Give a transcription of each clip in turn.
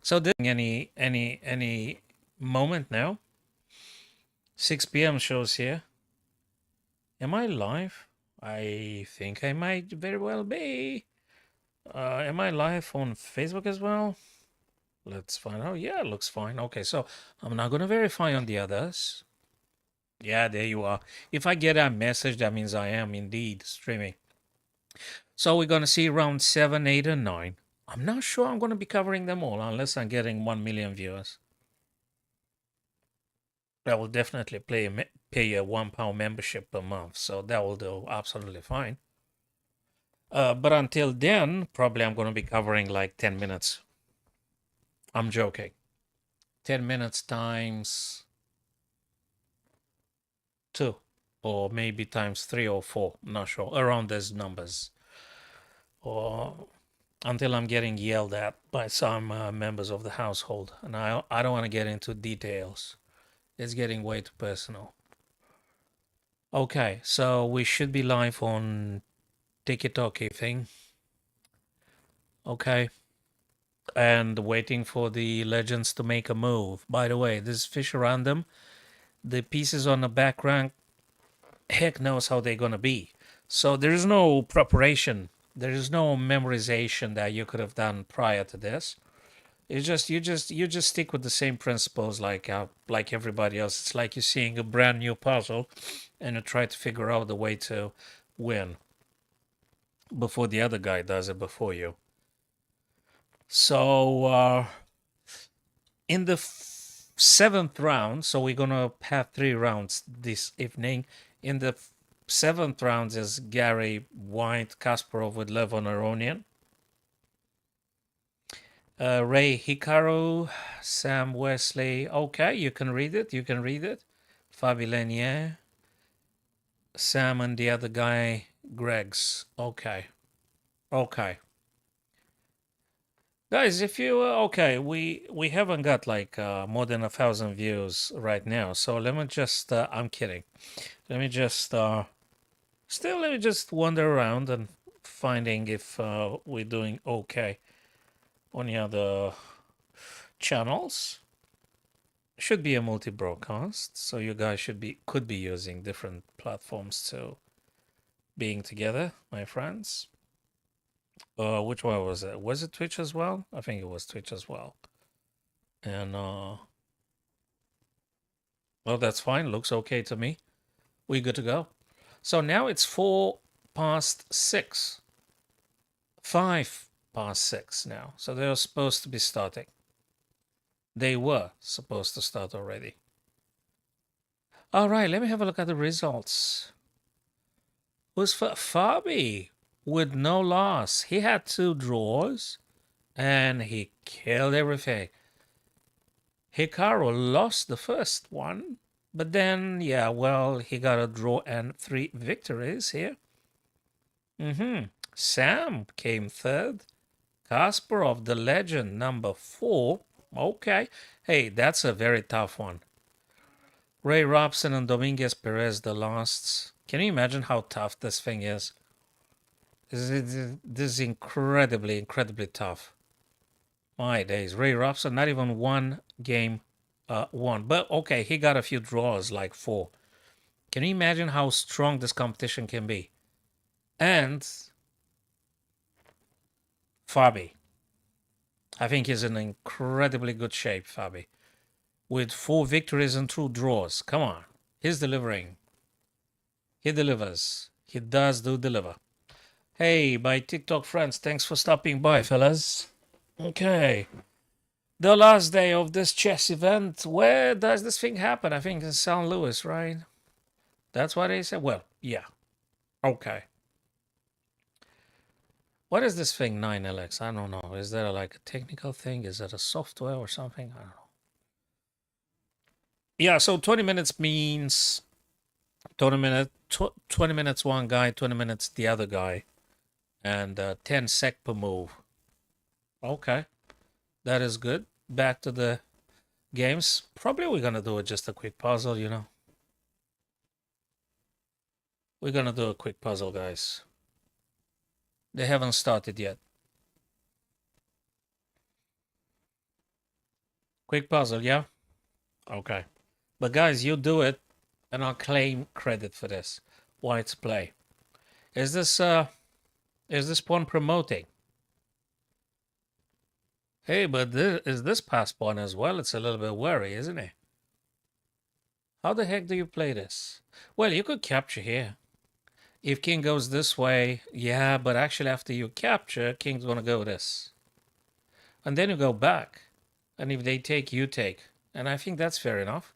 So this any moment now? 6 p.m. shows here. Am I live? I think I might very well be. Am I live on Facebook as well? Let's find out. Yeah, it looks fine. Okay, so I'm not going to verify on the others. Yeah, there you are. If I get a message, that means I am indeed streaming. So we're going to see round 7, 8, and 9. I'm not sure I'm going to be covering them all unless I'm getting 1 million viewers. I will definitely pay a £1 membership per month, so that will do absolutely fine. But until then, probably I'm going to be covering like 10 minutes. I'm joking. 10 minutes times 2, or maybe times 3 or 4. I'm not sure. Around those numbers. Or until I'm getting yelled at by some members of the household. And I don't want to get into details. It's getting way too personal. Okay, so we should be live on TikTok thing. Okay. And waiting for the legends to make a move. By the way, this is Fish Random. The pieces on the background, heck knows how they're gonna be. So there is no preparation. There is no memorization that you could have done prior to this. It's just you just stick with the same principles like everybody else. It's like you're seeing a brand new puzzle, and you try to figure out the way to win before the other guy does it before you. So in the seventh round, so we're gonna have 3 rounds this evening. In the seventh round is Gary White Kasparov with Levon Aronian. Ray Hikaru, Sam Wesley. Okay, you can read it. You can read it. Fabi Lenier, Sam, and the other guy, Greg's. Okay, okay, guys. If you okay, we haven't got like more than 1,000 views right now. So let me just. I'm kidding. Let me just. Still, let me just wander around and finding if we're doing okay on the other channels. Should be a multi-broadcast, so you guys could be using different platforms to being together, my friends. Which one was it? Was it Twitch as well? I think it was Twitch as well. And well, that's fine. Looks okay to me. We good to go. So now it's 4 past 6. 5 past 6 now. So they're supposed to be starting. They were supposed to start already. All right, let me have a look at the results. Was for Fabi with no loss. He had 2 draws and he killed everything. Hikaru lost the first one, but then, yeah, well, he got a draw and 3 victories here. Sam came third. Kasparov, the legend, number 4. Okay. Hey, that's a very tough one. Ray Robson and Dominguez Perez, the lasts. Can you imagine how tough this thing is? This is incredibly, incredibly tough. My days. Ray Robson, not even one game won. But okay, he got a few draws, like 4. Can you imagine how strong this competition can be? And Fabi. I think he's in incredibly good shape, Fabi. With 4 victories and 2 draws. Come on. He's delivering. He delivers. He does deliver. Hey, my TikTok friends, thanks for stopping by, fellas. Okay. The last day of this chess event. Where does this thing happen? I think in St. Louis, right? That's what they said? Well, yeah. Okay. What is this thing 9LX? I don't know. Is that like a technical thing? Is that a software or something? I don't know. Yeah, so 20 minutes means 20 minutes one guy, 20 minutes the other guy, and 10 sec per move. Okay, that is good. Back to the games. Probably we're gonna do just a quick puzzle, you know. We're gonna do a quick puzzle, guys. They haven't started yet. Quick puzzle, yeah? Okay. But guys, you do it and I'll claim credit for this. Why it's play. Is this pawn promoting? Hey, but is this pass pawn as well? It's a little bit worry, isn't it? How the heck do you play this? Well, you could capture here. If king goes this way, yeah, but actually after you capture, king's gonna go this. And then you go back. And if they take, you take. And I think that's fair enough.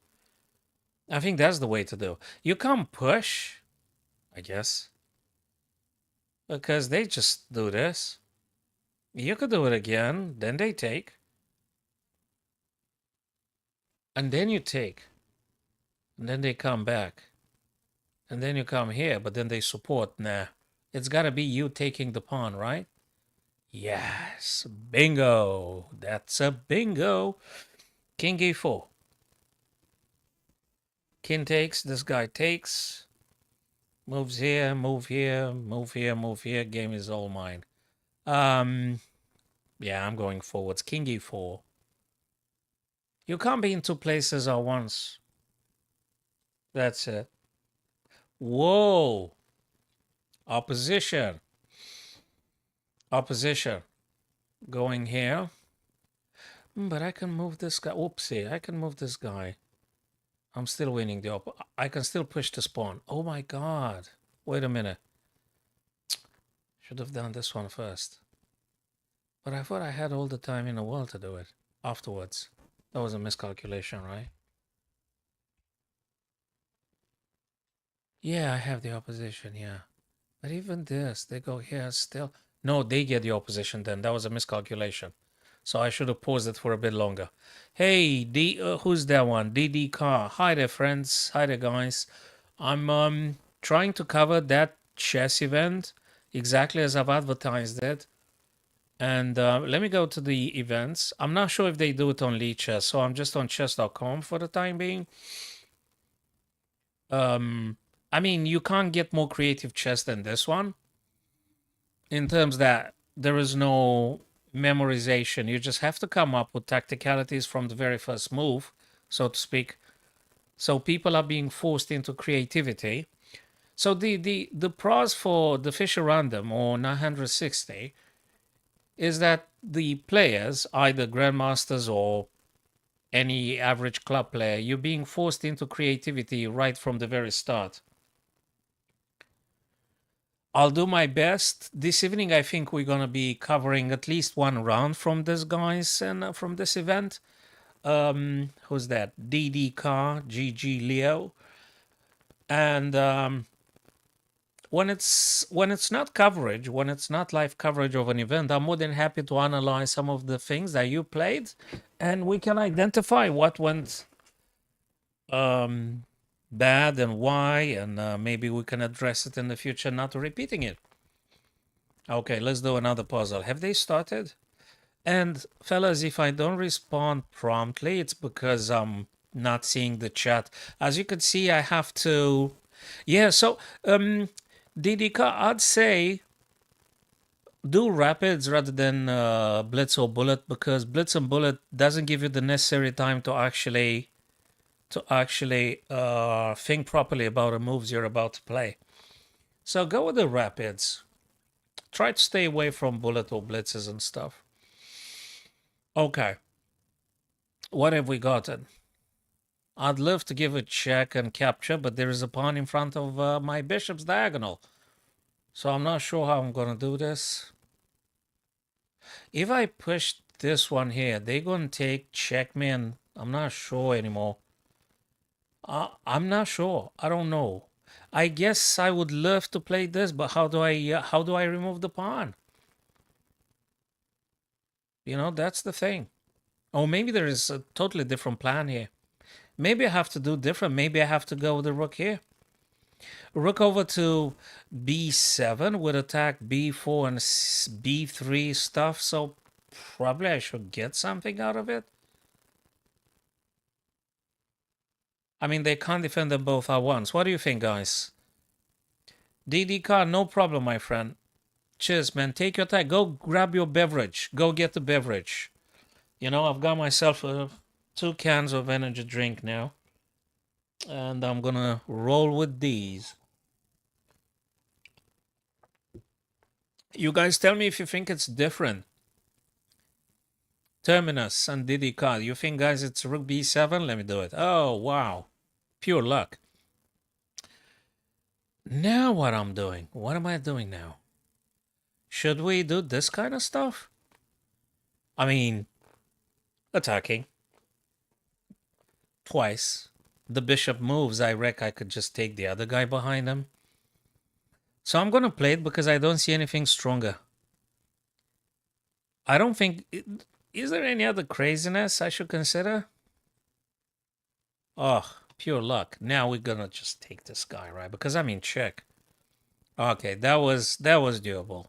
I think that's the way to do. You can't push, I guess. Because they just do this. You could do it again, then they take. And then you take. And then they come back. And then you come here, but then they support. Nah. It's gotta be you taking the pawn, right? Yes. Bingo. That's a bingo. King e4. King takes. This guy takes. Moves here, move here, move here, move here. Game is all mine. Yeah, I'm going forwards. King e4. You can't be in two places at once. That's it. Whoa. Opposition. Opposition. Going here. But I can move this guy. Oopsie. I can move this guy. I'm still winning the I can still push the pawn. Oh my god. Wait a minute. Should have done this one first. But I thought I had all the time in the world to do it afterwards. That was a miscalculation, right? Yeah, I have the opposition, yeah. But even this, they go here still. No, they get the opposition then. That was a miscalculation. So I should have paused it for a bit longer. Hey, who's that one? DD Car. Hi there, friends. Hi there, guys. I'm trying to cover that chess event exactly as I've advertised it. And let me go to the events. I'm not sure if they do it on Chess, so I'm just on chess.com for the time being. I mean, you can't get more creative chess than this one in terms that there is no memorization. You just have to come up with tacticalities from the very first move, so to speak. So people are being forced into creativity. So the pros for the Fisher Random or 960 is that the players, either grandmasters or any average club player, you're being forced into creativity right from the very start. I'll do my best. This evening, I think we're going to be covering at least one round from this, guys, and from this event. Who's that? DD Car, GG Leo. And when it's not coverage, when it's not live coverage of an event, I'm more than happy to analyze some of the things that you played, and we can identify what went bad and why, and maybe we can address it in the future, not repeating it. Okay, let's do another puzzle. Have they started? And fellas, if I don't respond promptly, it's because I'm not seeing the chat. As you can see, I have to. Yeah, so Didika, I'd say do rapids rather than blitz or bullet, because blitz and bullet doesn't give you the necessary time to actually think properly about the moves you're about to play. So go with the rapids. Try to stay away from bullet or blitzes and stuff. Okay. What have we gotten? I'd love to give a check and capture, but there is a pawn in front of my bishop's diagonal. So I'm not sure how I'm going to do this. If I push this one here, they're going to take checkmate. I'm not sure anymore. I'm not sure. I don't know. I guess I would love to play this, but how do I remove the pawn? You know, that's the thing. Or maybe there is a totally different plan here. Maybe I have to do different. Maybe I have to go with the rook here. Rook over to b7 would attack b4 and b3 stuff. So probably I should get something out of it. I mean, they can't defend them both at once. What do you think, guys? DD no problem, my friend. Cheers, man. Take your time. Go grab your beverage. Go get the beverage. You know, I've got myself a 2 cans of energy drink now. And I'm gonna roll with these. You guys tell me if you think it's different. Terminus and Diddy card. You think, guys, it's Rook B7? Let me do it. Oh, wow. Pure luck. Now what I'm doing? What am I doing now? Should we do this kind of stuff? I mean, attacking. Twice. The bishop moves. I reckon I could just take the other guy behind him. So I'm going to play it because I don't see anything stronger. I don't think... Is there any other craziness I should consider? Oh, pure luck. Now we're going to just take this guy, right? Because I'm in check. Okay, that was doable.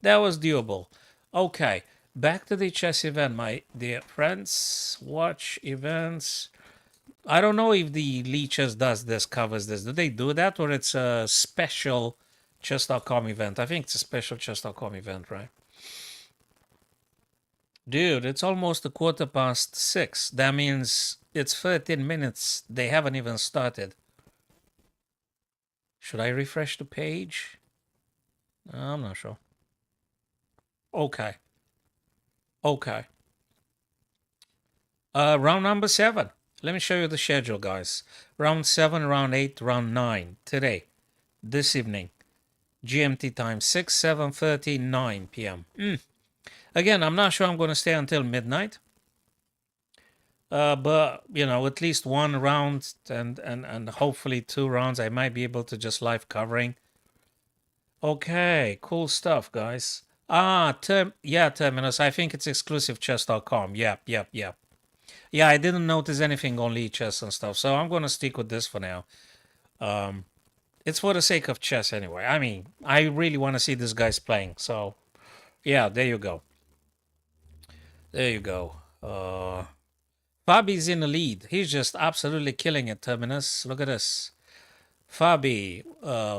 That was doable. Okay, back to the chess event, my dear friends. Watch events. I don't know if the Lee Chess does this, covers this. Do they do that, or it's a special chess.com event? I think it's a special chess.com event, right? Dude, it's almost 6:15. That means it's 13 minutes. They haven't even started. Should I refresh the page? I'm not sure. Okay. Okay. Round number 7. Let me show you the schedule, guys. Round 7, round 8, round 9. Today. This evening. GMT time. 6, 7:30, 9 p.m. Again, I'm not sure I'm going to stay until midnight. But, you know, at least one round and hopefully 2 rounds I might be able to just live covering. Okay, cool stuff, guys. Terminus. I think it's exclusive chess.com. Yep. Yeah, I didn't notice anything on Lee Chess and stuff, so I'm going to stick with this for now. It's for the sake of chess anyway. I mean, I really want to see these guys playing, so yeah, there you go. There you go. Fabi's in the lead. He's just absolutely killing it, Terminus. Look at this. Fabi,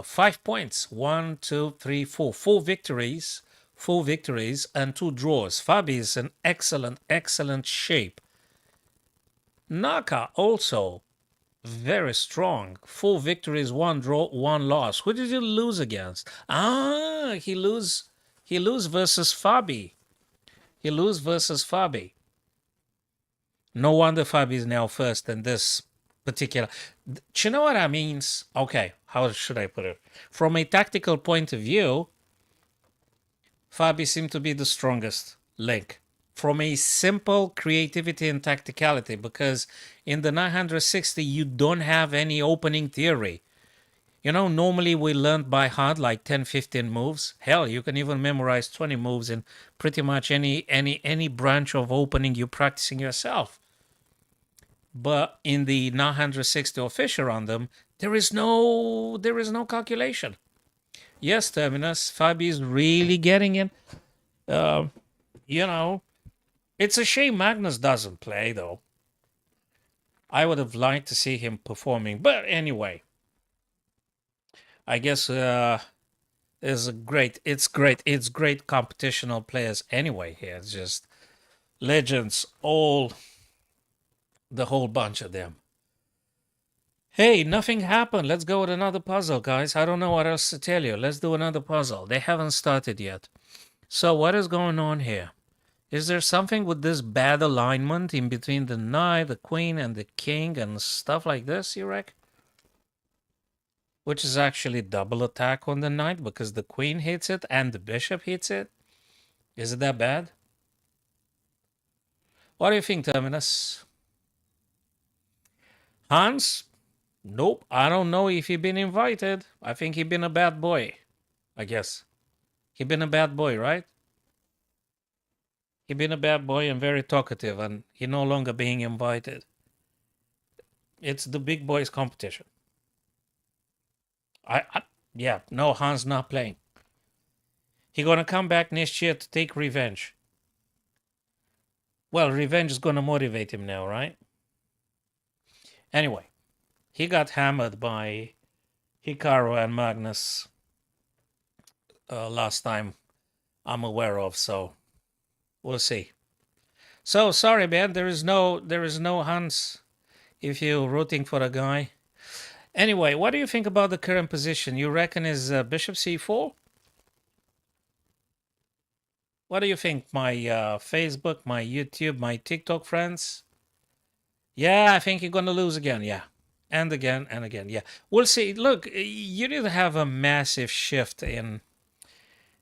5 points. 1, 2, 3, 4. 4 victories. 4 victories and 2 draws. Fabi is in excellent shape. Naka also very strong. 4 victories, 1 draw, 1 loss. Who did he lose against? He lose versus Fabi. He lose versus Fabi. No wonder Fabi is now first in this particular. Do you know what that means? Okay, how should I put it? From a tactical point of view, Fabi seemed to be the strongest link. From a simple creativity and tacticality, because in the 960 you don't have any opening theory. You know, normally we learn by heart like 10-15 moves. Hell, you can even memorize 20 moves in pretty much any branch of opening you're practicing yourself. But in the 960 official random, there is no calculation. Yes, Terminus, Fabi is really getting it. You know, it's a shame Magnus doesn't play, though. I would have liked to see him performing. But anyway, I guess it's great competitional players anyway here. It's just legends, the whole bunch of them. Hey, nothing happened. Let's go with another puzzle, guys. I don't know what else to tell you. Let's do another puzzle. They haven't started yet. So what is going on here? Is there something with this bad alignment in between the knight, the queen, and the king and stuff like this, you reckon? Which is actually double attack on the knight because the queen hits it and the bishop hits it? Is it that bad? What do you think, Terminus? Hans? Nope, I don't know if he been invited. I think he been a bad boy, I guess. He been a bad boy, right? He been a bad boy and very talkative, and he no longer being invited. It's the big boys competition. Yeah, no, Hans not playing. He gonna come back next year to take revenge. Well, revenge is gonna motivate him now, right? Anyway, he got hammered by Hikaru and Magnus last time I'm aware of, so we'll see. So sorry, man. There is no Hans if you're rooting for a guy. Anyway, what do you think about the current position? You reckon is bishop c4? What do you think, my Facebook, my YouTube, my TikTok friends? Yeah, I think you're gonna lose again. Yeah, and again and again. Yeah, we'll see. Look, you need to have a massive shift in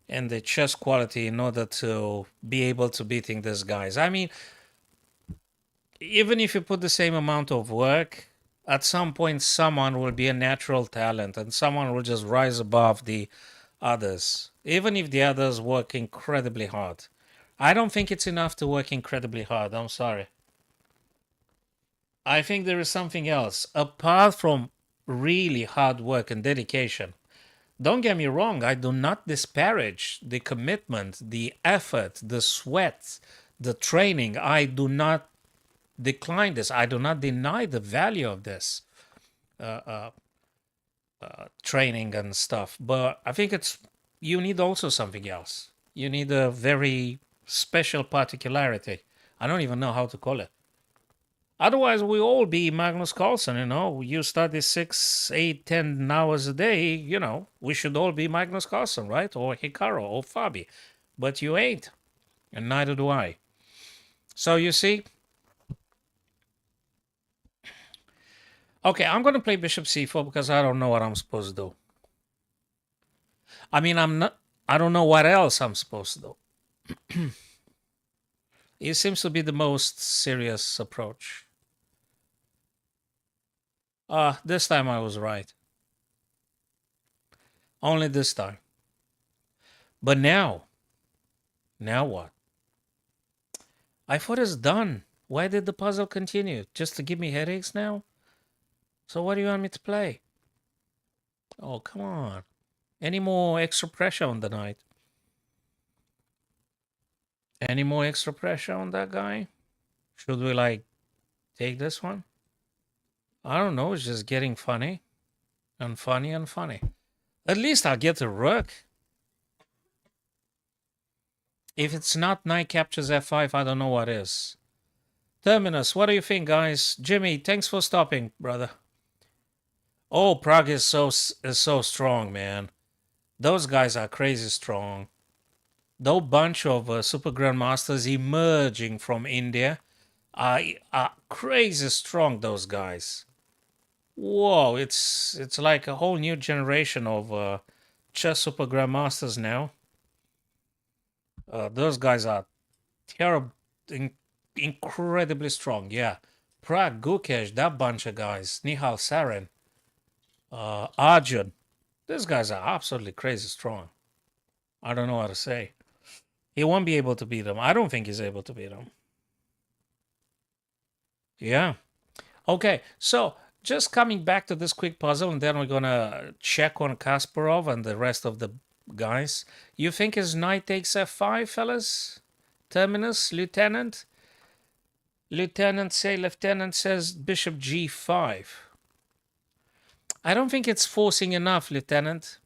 the chess quality in order to be able to beating these guys. I mean, even if you put the same amount of work, at some point someone will be a natural talent and someone will just rise above the others, even if the others work incredibly hard. I don't think it's enough to work incredibly hard. I'm sorry. I think there is something else apart from really hard work and dedication. Don't get me wrong, I do not disparage the commitment, the effort, the sweat, the training. I do not decline this. I do not deny the value of this uh, uh, training and stuff. But I think you need also something else. You need a very special particularity. I don't even know how to call it. Otherwise, we all be Magnus Carlsen. You study 6, 8, 10 hours a day. We should all be Magnus Carlsen, right? Or Hikaru or Fabi. But you ain't, and neither do I. So you see. Okay, I'm going to play bishop c4 because I don't know what I'm supposed to do. I mean, I don't know what else I'm supposed to do. It seems to be the most serious approach. This time I was right. Only this time. But now what? I thought it's done. Why did the puzzle continue? Just to give me headaches now? So what do you want me to play? Oh, come on. Any more extra pressure on the knight? Any more extra pressure on that guy? Should we, take this one? I don't know. It's just getting funny. And funny and funny. At least I'll get a rook. If it's not knight captures f5, I don't know what is. Terminus, what do you think, guys? Jimmy, thanks for stopping, brother. Oh, Prague is so strong, man. Those guys are crazy strong. Though bunch of super grandmasters emerging from India are crazy strong. Those guys. Whoa, it's like a whole new generation of chess super grandmasters now. Those guys are terrible, incredibly strong. Yeah, Prag, Gukesh, that bunch of guys. Nihal, Soren, Arjun. These guys are absolutely crazy strong. I don't know what to say. He won't be able to beat them. I don't think he's able to beat them. Yeah. Okay, so just coming back to this quick puzzle, and then we're gonna check on Kasparov and the rest of the guys. You think his knight takes f5, fellas? Terminus, lieutenant? Lieutenant says bishop g5. I don't think it's forcing enough, lieutenant.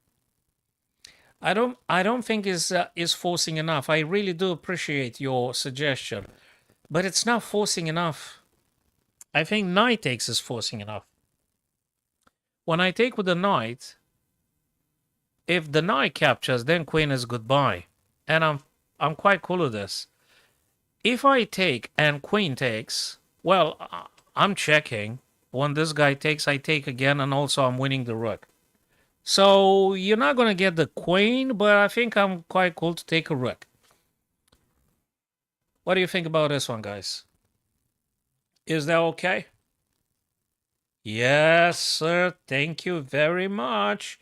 I don't think is forcing enough. I really do appreciate your suggestion, but it's not forcing enough. I think knight takes is forcing enough. When I take with the knight, if the knight captures, then queen is goodbye. And I'm quite cool with this. If I take and queen takes, well, I'm checking. When this guy takes, I take again, and also I'm winning the rook. So you're not going to get the queen, but I think I'm quite cool to take a rook. What do you think about this one, guys? Is that okay? Yes, sir. Thank you very much.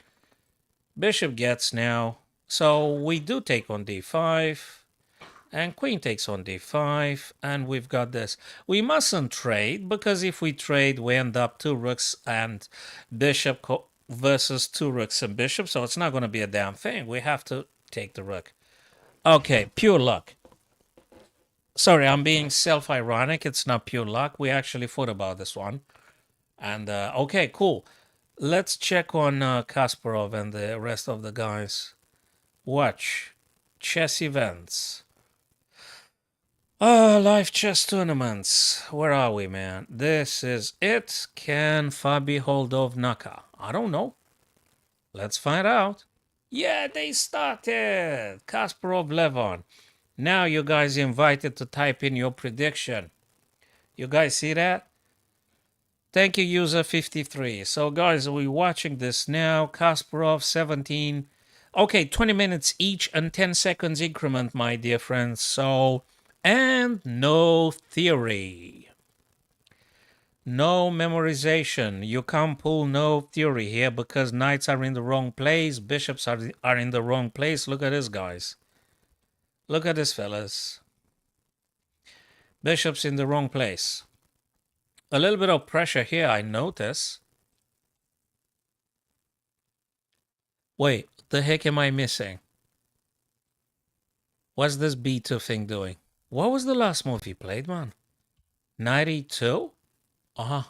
Bishop gets now. So we do take on d5. And queen takes on d5. And we've got this. We mustn't trade, because if we trade, we end up 2 rooks and bishop versus 2 rooks and bishop. So it's not going to be a damn thing. We have to take the rook. Okay, pure luck. Sorry, I'm being self-ironic. It's not pure luck. We actually thought about this one. And, okay, cool. Let's check on Kasparov and the rest of the guys. Watch. Chess events. Live chess tournaments. Where are we, man? This is it. Can Fabi hold off Naka? I don't know. Let's find out. Yeah, they started. Kasparov Levon. Now you guys invited to type in your prediction. You guys see that? Thank you, user 53. So, guys, we're watching this now. Kasparov 17. Okay, 20 minutes each and 10 seconds increment, my dear friends. So, and no theory. No memorization. You can't pull no theory here because knights are in the wrong place. Bishops are in the wrong place. Look at this, guys. Look at this, fellas. Bishops in the wrong place. A little bit of pressure here, I notice. Wait, the heck am I missing? What's this B2 thing doing? What was the last move he played, man? 92? Uh-huh.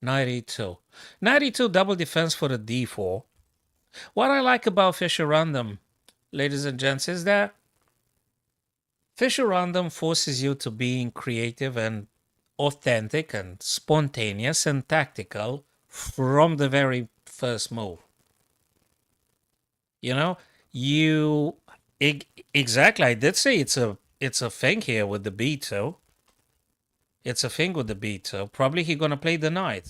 92. 92 double defense for the D4. What I like about Fisher Random, ladies and gents, is that Fisher Random forces you to being creative and authentic and spontaneous and tactical from the very first move. You know, you exactly. I did say it's a thing here with the B2. It's a thing with the B2. Probably he gonna play the knight.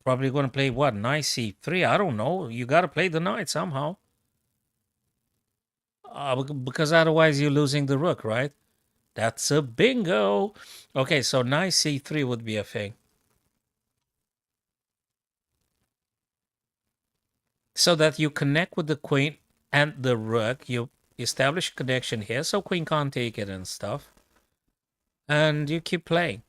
Probably gonna play what? Knight C3. I don't know. You gotta play the knight somehow. Because otherwise you're losing the rook, right? That's a bingo. Okay, so knight C3 would be a thing. So that you connect with the queen and the rook. You establish a connection here so queen can't take it and stuff. And you keep playing.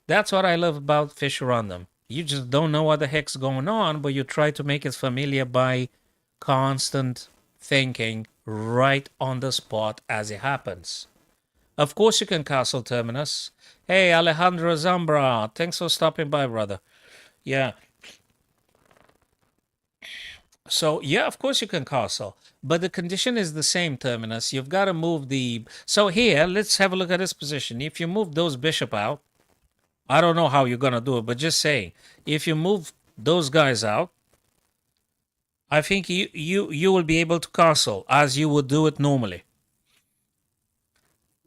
That's what I love about Fisher Random. You just don't know what the heck's going on, but you try to make it familiar by constant thinking right on the spot as it happens. Of course you can castle Terminus. Hey, Alejandro Zambra, thanks for stopping by, brother. Yeah. So, yeah, of course you can castle. But the condition is the same, Terminus. You've got to move the... So here, let's have a look at this position. If you move those bishop out, I don't know how you're going to do it, but just saying, if you move those guys out, I think you will be able to castle as you would do it normally.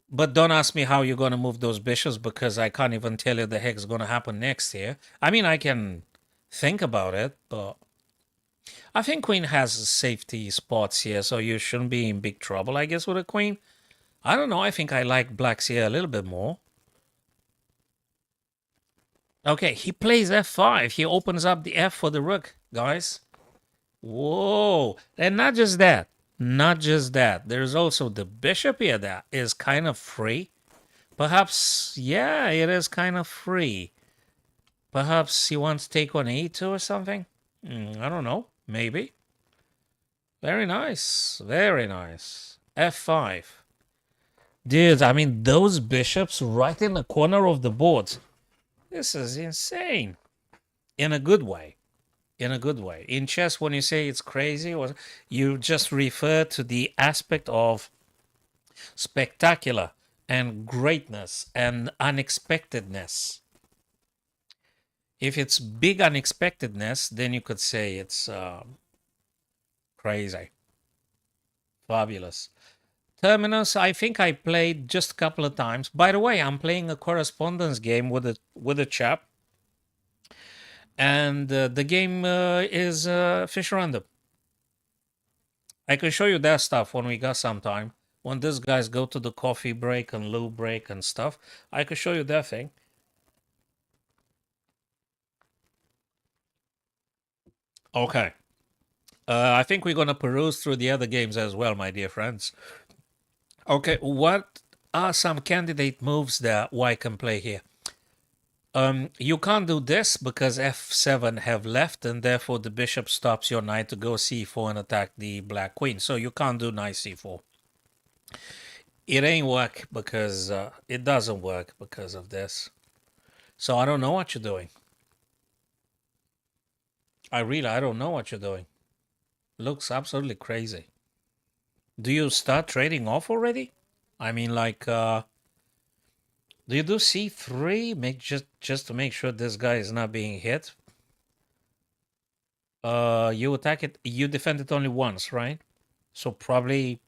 But don't ask me how you're going to move those bishops because I can't even tell you the heck's going to happen next here. I mean, I can think about it, but I think queen has safety spots here, so you shouldn't be in big trouble, I guess, with a queen. I don't know. I think I like blacks here a little bit more. Okay, he plays f5. He opens up the f for the rook, guys. Whoa. And not just that. Not just that. There's also the bishop here that is kind of free. Perhaps, yeah, it is kind of free. Perhaps he wants to take on e2 or something? I don't know. Maybe. Very nice. Very nice. f5. Dude, I mean, those bishops right in the corner of the board. This is insane. In a good way. In a good way. In chess, when you say it's crazy, you just refer to the aspect of spectacular and greatness and unexpectedness. If it's big unexpectedness, then you could say it's crazy. Fabulous. Terminus, I think I played just a couple of times. By the way, I'm playing a correspondence game with a chap. And the game is Fish Random. I can show you that stuff when we got some time. When these guys go to the coffee break and loo break and stuff, I can show you that thing. Okay. I think we're going to peruse through the other games as well, my dear friends. Okay, what are some candidate moves that white can play here? You can't do this because f7 have left, and therefore the bishop stops your knight to go c4 and attack the black queen. So you can't do knight c4. It ain't work because it doesn't work because of this. So I don't know what you're doing. I don't know what you're doing. Looks absolutely crazy. Do you start trading off already? I mean, like, do you do c3? Make just to make sure this guy is not being hit. You attack it. You defend it only once, right? So probably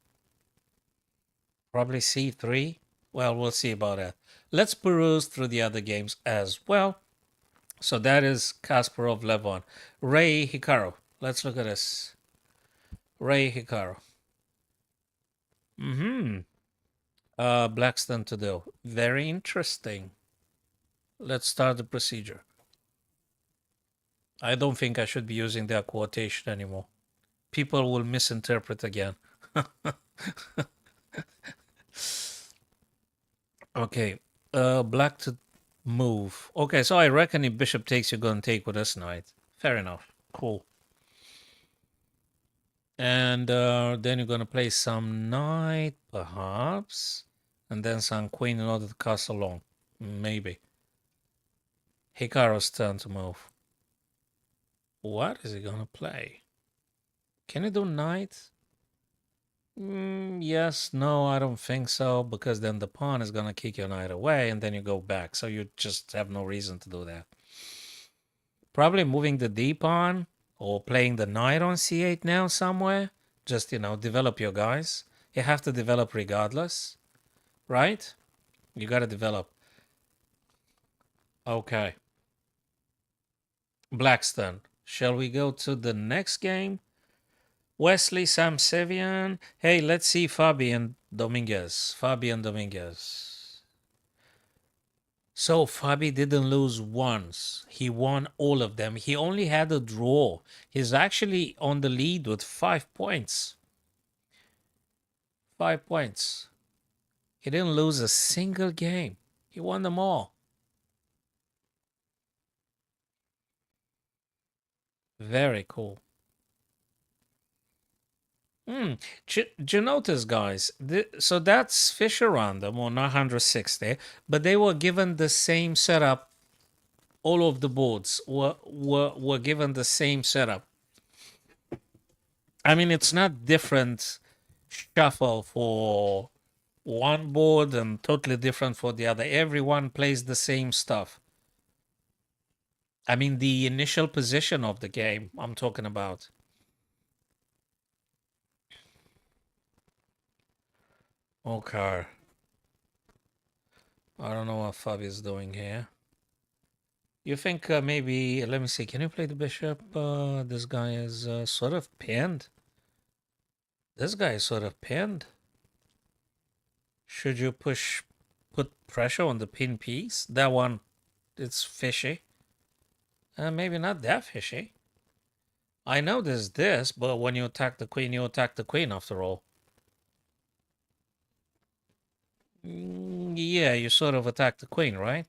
c3. Well, we'll see about that. Let's peruse through the other games as well. So that is Kasparov Levon. Ray Hikaru. Let's look at this. Ray Hikaru. Mm-hmm. Blackstone to do. Very interesting. Let's start the procedure. I don't think I should be using that quotation anymore. People will misinterpret again. Okay. Black to move. Okay, so I reckon if bishop takes, you're going to take with this knight. Fair enough. Cool. And then you're going to play some knight, perhaps. And then some queen in order to castle long. Maybe. Hikaru's turn to move. What is he going to play? Can he do knight? Yes, no, I don't think so, because then the pawn is going to kick your knight away and then you go back. So you just have no reason to do that. Probably moving the d pawn or playing the knight on c8 now somewhere. Just, develop your guys. You have to develop regardless, right? You got to develop. Okay. Blackstone. Shall we go to the next game? Wesley Samsevian. Hey, let's see Fabian Dominguez. Fabian Dominguez. So Fabi didn't lose once. He won all of them. He only had a draw. He's actually on the lead with 5 points. 5 points. He didn't lose a single game. He won them all. Very cool. Do you notice, guys? So that's Fisher Random on 960, but they were given the same setup. All of the boards were given the same setup. I mean, it's not different shuffle for one board and totally different for the other. Everyone plays the same stuff. I mean, the initial position of the game I'm talking about. Okay. I don't know what Fabi's doing here. You think maybe, let me see, can you play the bishop? This guy is sort of pinned. This guy is sort of pinned. Should you put pressure on the pin piece? That one, it's fishy. Maybe not that fishy. I know there's this, but when you attack the queen, you attack the queen after all. Yeah, you sort of attack the queen, right?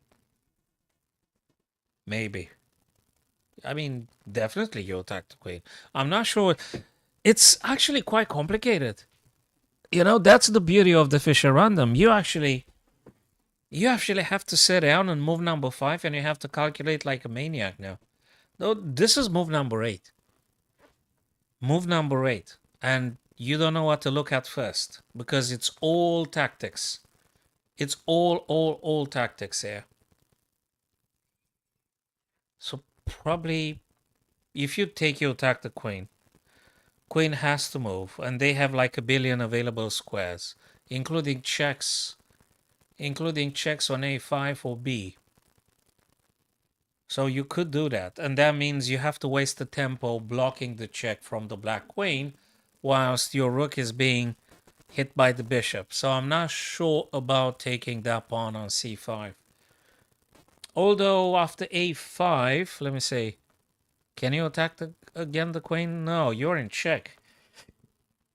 Maybe. I mean, definitely you attack the queen. I'm not sure. It's actually quite complicated. That's the beauty of the Fisher Random. You actually have to sit down and move number 5, and you have to calculate like a maniac now. No, this is move number 8. Move number 8. And you don't know what to look at first because it's all tactics. It's all tactics here. So probably if you take you attack the queen, queen has to move, and they have like a billion available squares, including checks on a5 or b. So you could do that, and that means you have to waste the tempo blocking the check from the black queen whilst your rook is being hit by the bishop. So I'm not sure about taking that pawn on c5. Although after a5, let me see, can you attack again the queen? No, you're in check.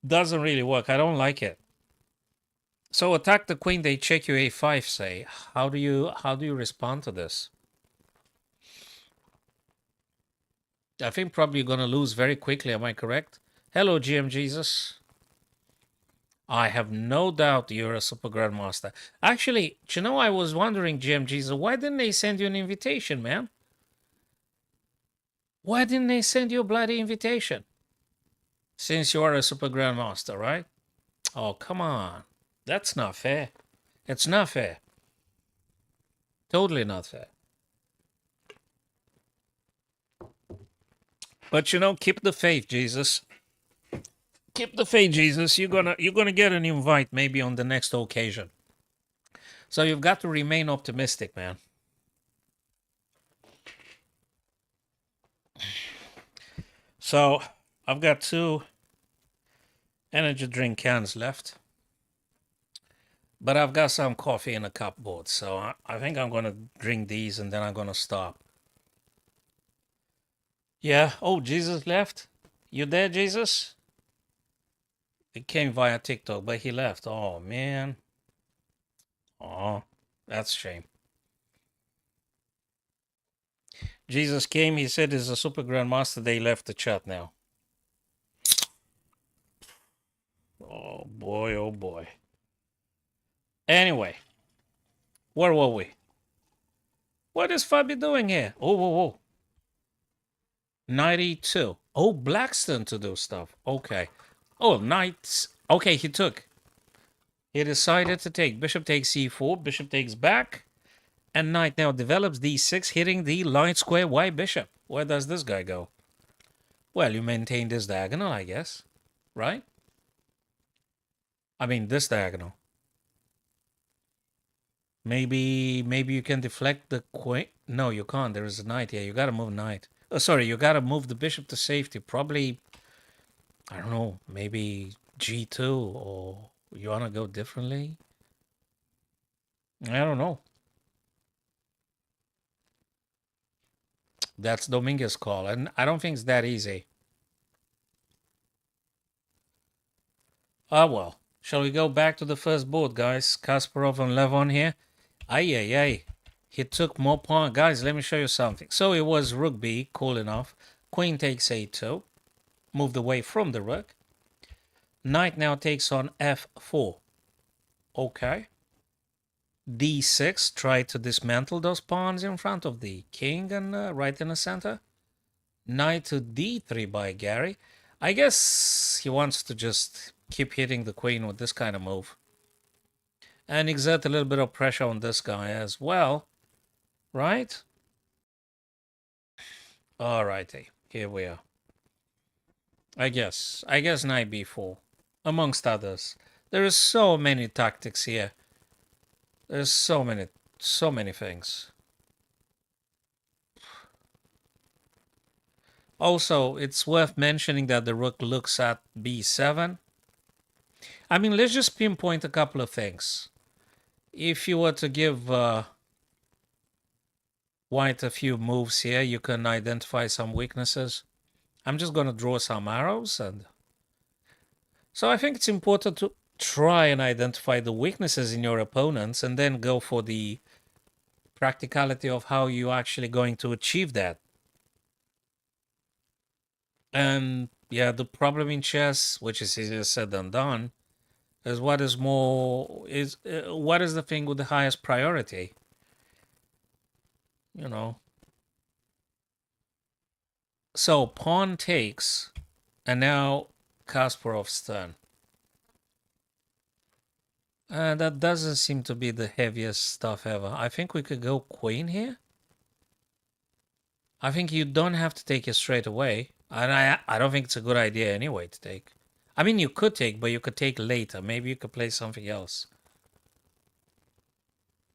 Doesn't really work. I don't like it. So attack the queen, they check you a5, say. How do you respond to this? I think probably you're gonna lose very quickly, am I correct? Hello, GM Jesus. I have no doubt you're a super grandmaster. Actually, I was wondering, GM Jesus, why didn't they send you an invitation, man? Why didn't they send you a bloody invitation? Since you are a super grandmaster, right? Oh, come on. That's not fair. It's not fair. Totally not fair. But you know, keep the faith, Jesus. Keep the faith, Jesus. You're gonna get an invite maybe on the next occasion. So you've got to remain optimistic, man. So I've got two energy drink cans left, but I've got some coffee in a cupboard. So I think I'm gonna drink these and then I'm gonna stop. Yeah. Oh, Jesus left. You there, Jesus? It came via TikTok, but he left. Oh man. Oh, that's a shame. Jesus came. He said he's a super grandmaster. They left the chat now. Oh boy. Oh boy. Anyway, where were we? What is Fabi doing here? Oh, whoa, whoa. 92. Oh, Blackstone to do stuff. Okay. Oh, knights. Okay, he took. He decided to take. Bishop takes c4. Bishop takes back. And knight now develops d6, hitting the light square white bishop. Where does this guy go? Well, you maintain this diagonal, I guess. Right? I mean, this diagonal. Maybe you can deflect the queen. No, you can't. There is a knight here. You gotta move knight. Oh, sorry, you gotta move the bishop to safety. Probably, I don't know, maybe g2, or you wanna go differently? I don't know. That's Dominguez's call, and I don't think it's that easy. Ah, well. Shall we go back to the first board, guys? Kasparov and Levon here. Ay, ay, ay. He took more pawn. Guys, let me show you something. So it was rook b, cool enough. Queen takes a2. Moved away from the rook. Knight now takes on f4. Okay. d6. Try to dismantle those pawns in front of the king and right in the center. Knight to d3 by Gary. I guess he wants to just keep hitting the queen with this kind of move. And exert a little bit of pressure on this guy as well. Right? Alrighty. Here we are. I guess knight b4. Amongst others. There is so many tactics here. There's so many things. Also, it's worth mentioning that the rook looks at b7. I mean, let's just pinpoint a couple of things. If you were to give white a few moves here, you can identify some weaknesses. I'm just going to draw some arrows. And so I think it's important to try and identify the weaknesses in your opponents and then go for the practicality of how you're actually going to achieve that. And yeah, the problem in chess, which is easier said than done, is what is the thing with the highest priority? You know. So pawn takes, and now Kasparov's turn. That doesn't seem to be the heaviest stuff ever. I think we could go queen here. I think you don't have to take it straight away. And I don't think it's a good idea anyway to take. I mean, you could take, but you could take later. Maybe you could play something else.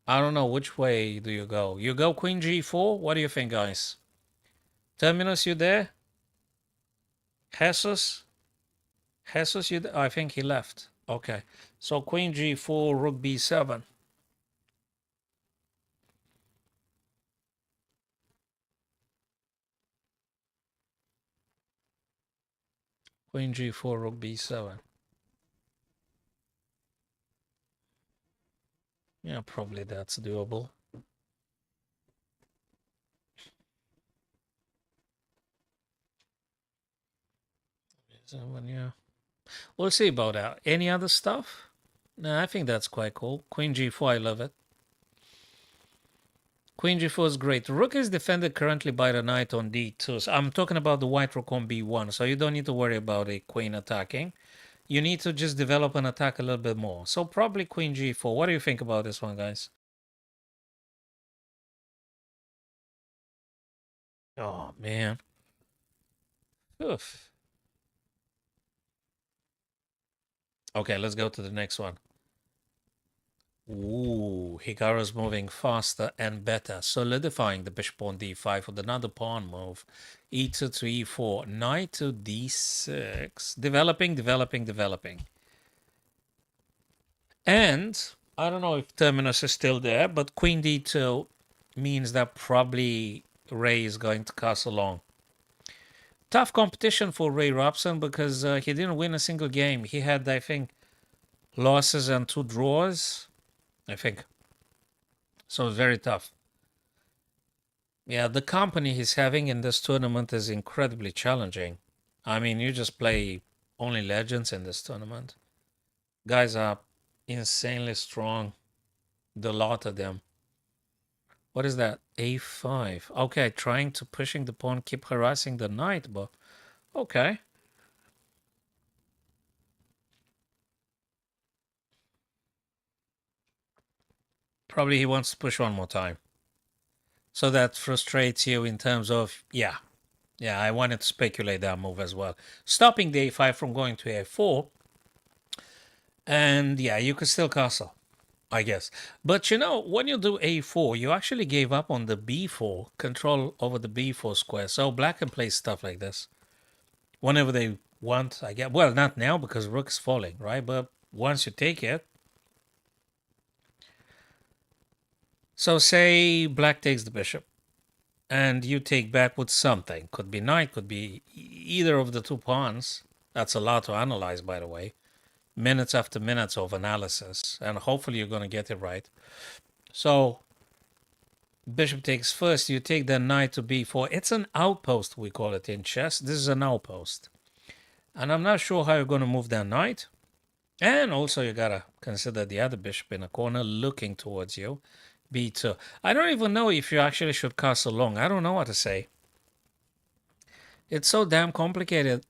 I don't know. Which way do you go? You go queen g4? What do you think, guys? Terminus, you there? Jesus? Jesus, you there? Oh, I think he left. Okay. So queen g4, rook b7. Queen g4, rook b7. Yeah, probably that's doable. Yeah. We'll see about that. Any other stuff? No, I think that's quite cool. Queen g4, I love it. Queen g4 is great. Rook is defended currently by the knight on d2. So I'm talking about the white rook on b1, so you don't need to worry about a queen attacking. You need to just develop an attack a little bit more. So probably queen g4. What do you think about this one, guys? Oh, man. Oof. Okay, let's go to the next one. Ooh, Hikaru's moving faster and better, solidifying the bishop on d5 with another pawn move. E2 to e4, knight to d6. Developing, developing, developing. And I don't know if terminus is still there, but queen d2 means that probably Ray is going to castle long. Tough competition for Ray Robson because he didn't win a single game. He had, I think, losses and 2 draws, I think. So it's very tough. Yeah, the company he's having in this tournament is incredibly challenging. I mean, you just play only legends in this tournament. Guys are insanely strong, the lot of them. What is that? A5. Okay, trying to pushing the pawn, keep harassing the knight, but okay. Probably he wants to push one more time. So that frustrates you in terms of, yeah, I wanted to speculate that move as well. Stopping the a5 from going to a4. And yeah, you could still castle, I guess. But you know, when you do a4, you actually gave up on the b4, control over the b4 square. So black can play stuff like this whenever they want, I guess. Well, not now because rook's falling, right? But once you take it. So say black takes the bishop and you take back with something. Could be knight, could be either of the 2 pawns. That's a lot to analyze, by the way. Minutes after minutes of analysis. And hopefully you're going to get it right. So bishop takes first. You take the knight to b4. It's an outpost, we call it in chess. This is an outpost. And I'm not sure how you're going to move that knight. And also you got to consider the other bishop in a corner looking towards you. b2. I don't even know if you actually should castle long. I don't know what to say. It's so damn complicated.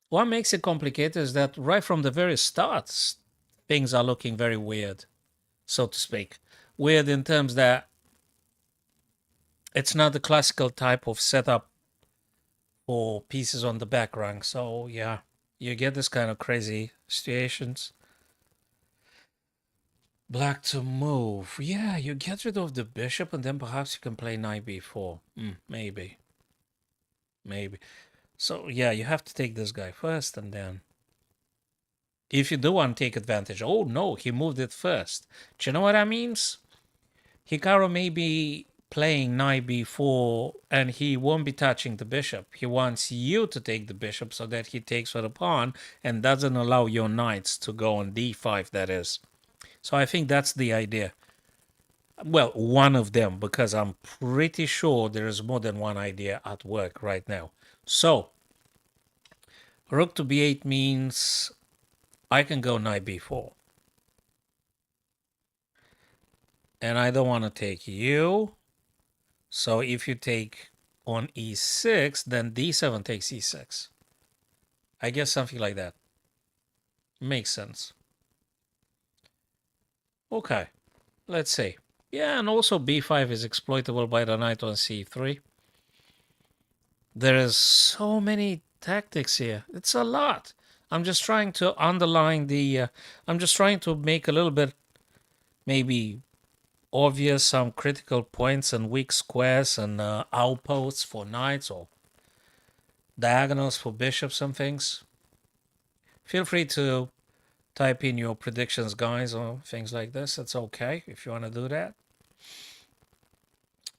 What makes it complicated is that right from the very start, things are looking very weird, so to speak. Weird in terms that it's not the classical type of setup for pieces on the back rank. So yeah, you get this kind of crazy situations. Black to move. Yeah, you get rid of the bishop and then perhaps you can play knight b4. Maybe. Maybe. So yeah, you have to take this guy first and then... If you do want to take advantage, oh no, he moved it first. Do you know what that means? Hikaru may be playing knight b4 and he won't be touching the bishop. He wants you to take the bishop so that he takes for the pawn and doesn't allow your knights to go on d5, that is. So I think that's the idea. Well, one of them, because I'm pretty sure there is more than one idea at work right now. So, rook to b8 means I can go knight b4. And I don't want to take you. So if you take on e6, then d7 takes e6. I guess something like that. Makes sense. Okay, let's see. Yeah, and also b5 is exploitable by the knight on c3. There is so many tactics here. It's a lot. I'm just trying to underline the... I'm just trying to make a little bit maybe obvious some critical points and weak squares and outposts for knights or diagonals for bishops and things. Feel free to type in your predictions, guys, or things like this. It's okay if you want to do that.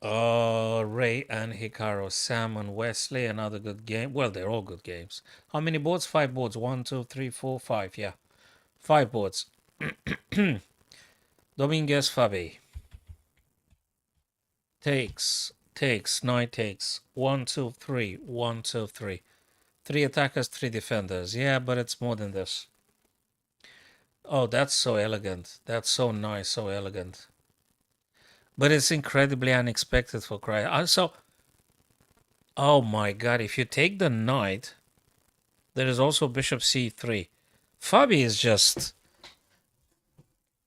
Ray and Hikaru, Sam and Wesley, another good game. Well, they're all good games. How many boards? 5 boards. 1, 2, 3, 4, 5. Yeah, 5 boards. Dominguez Fabi. Takes, knight takes. 1, 2, 3. 1, 2, 3. 3 attackers, 3 defenders. Yeah, but it's more than this. Oh, that's so elegant. That's so nice, so elegant. But it's incredibly unexpected for cry. So, oh my god, if you take the knight, There is also bishop c3. Fabi is just,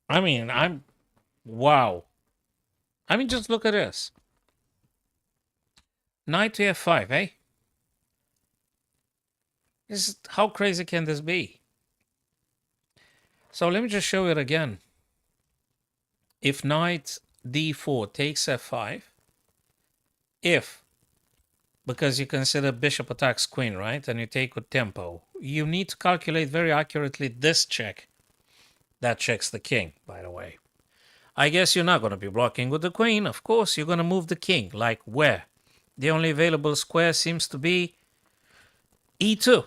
I mean, wow. I mean, just look at this. Knight to f5, eh? How crazy can this be? So let me just show it again. If knight d4 takes f5, if, because you consider bishop attacks queen, right? And you take with tempo, you need to calculate very accurately this check. That checks the king, by the way. I guess you're not going to be blocking with the queen. Of course, you're going to move the king. Like where? The only available square seems to be e2.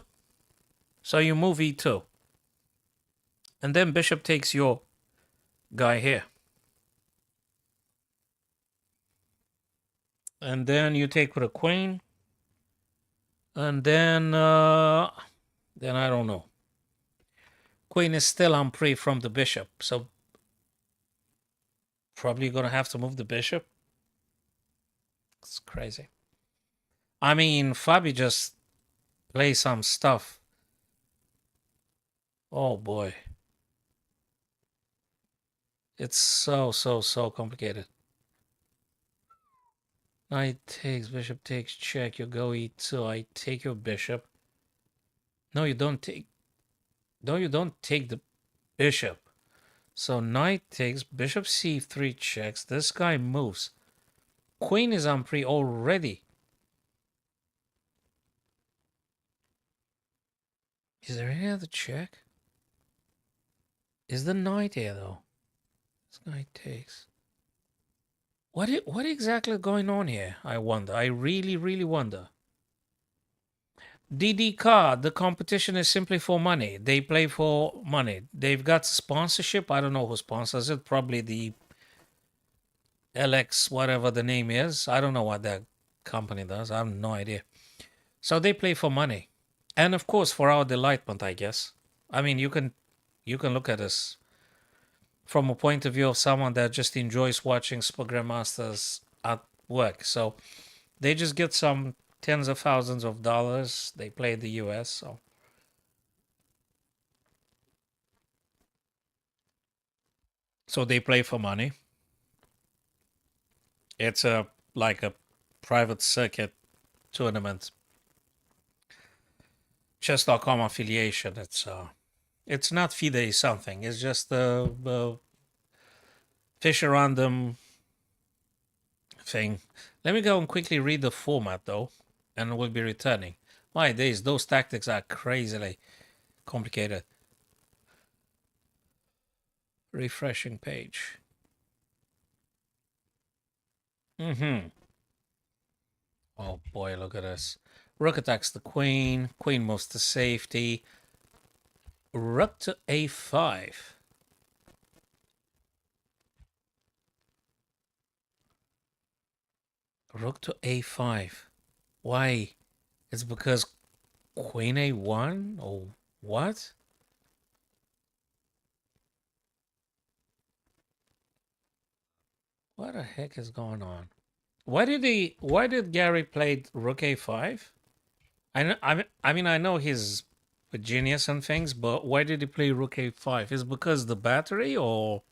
So you move e2. And then bishop takes your guy here. And then you take with a queen. And then I don't know. Queen is still on pre from the bishop. So probably going to have to move the bishop. It's crazy. I mean, Fabi just plays some stuff. Oh boy. It's so complicated. Knight takes, bishop takes, check. You go e2. I take your bishop. No, you don't take. No, you don't take the bishop. So knight takes, bishop c3 checks. This guy moves. Queen is on pre already. Is there any other check? Is the knight here though? This knight takes. What exactly is going on here? I wonder. I really wonder. DD card, the competition is simply for money. They play for money. They've got sponsorship. I don't know who sponsors it. Probably the LX, whatever the name is. I don't know what that company does. I have no idea. So they play for money. And of course for our delightment, I guess. I mean, you can look at this from a point of view of someone that just enjoys watching Super Grandmasters at work. So they just get some tens of thousands of dollars. They play in the US, so they play for money. It's like a private circuit tournament. Chess.com affiliation. It's not FIDE something. It's just a Fisher random thing. Let me go and quickly read the format though, and we'll be returning. My days, those tactics are crazily complicated. Refreshing page. Oh boy, look at this. Rook attacks the queen. Queen moves to safety. Rook to a5. Rook to a5. Why? It's because queen a1? Or what? What the heck is going on? Why did Gary play rook a5? I mean I know he's a genius and things, but why did he play rook a5? Is it because the battery or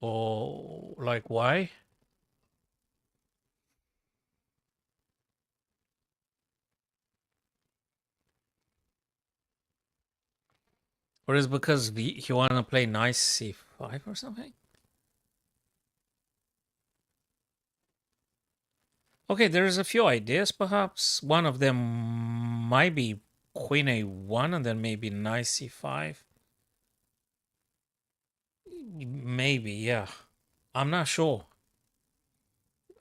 like why? Or is it because he wanna play nice c5 or something? Okay, there's a few ideas perhaps. One of them might be queen a1 and then maybe knight c5. Maybe, yeah. I'm not sure.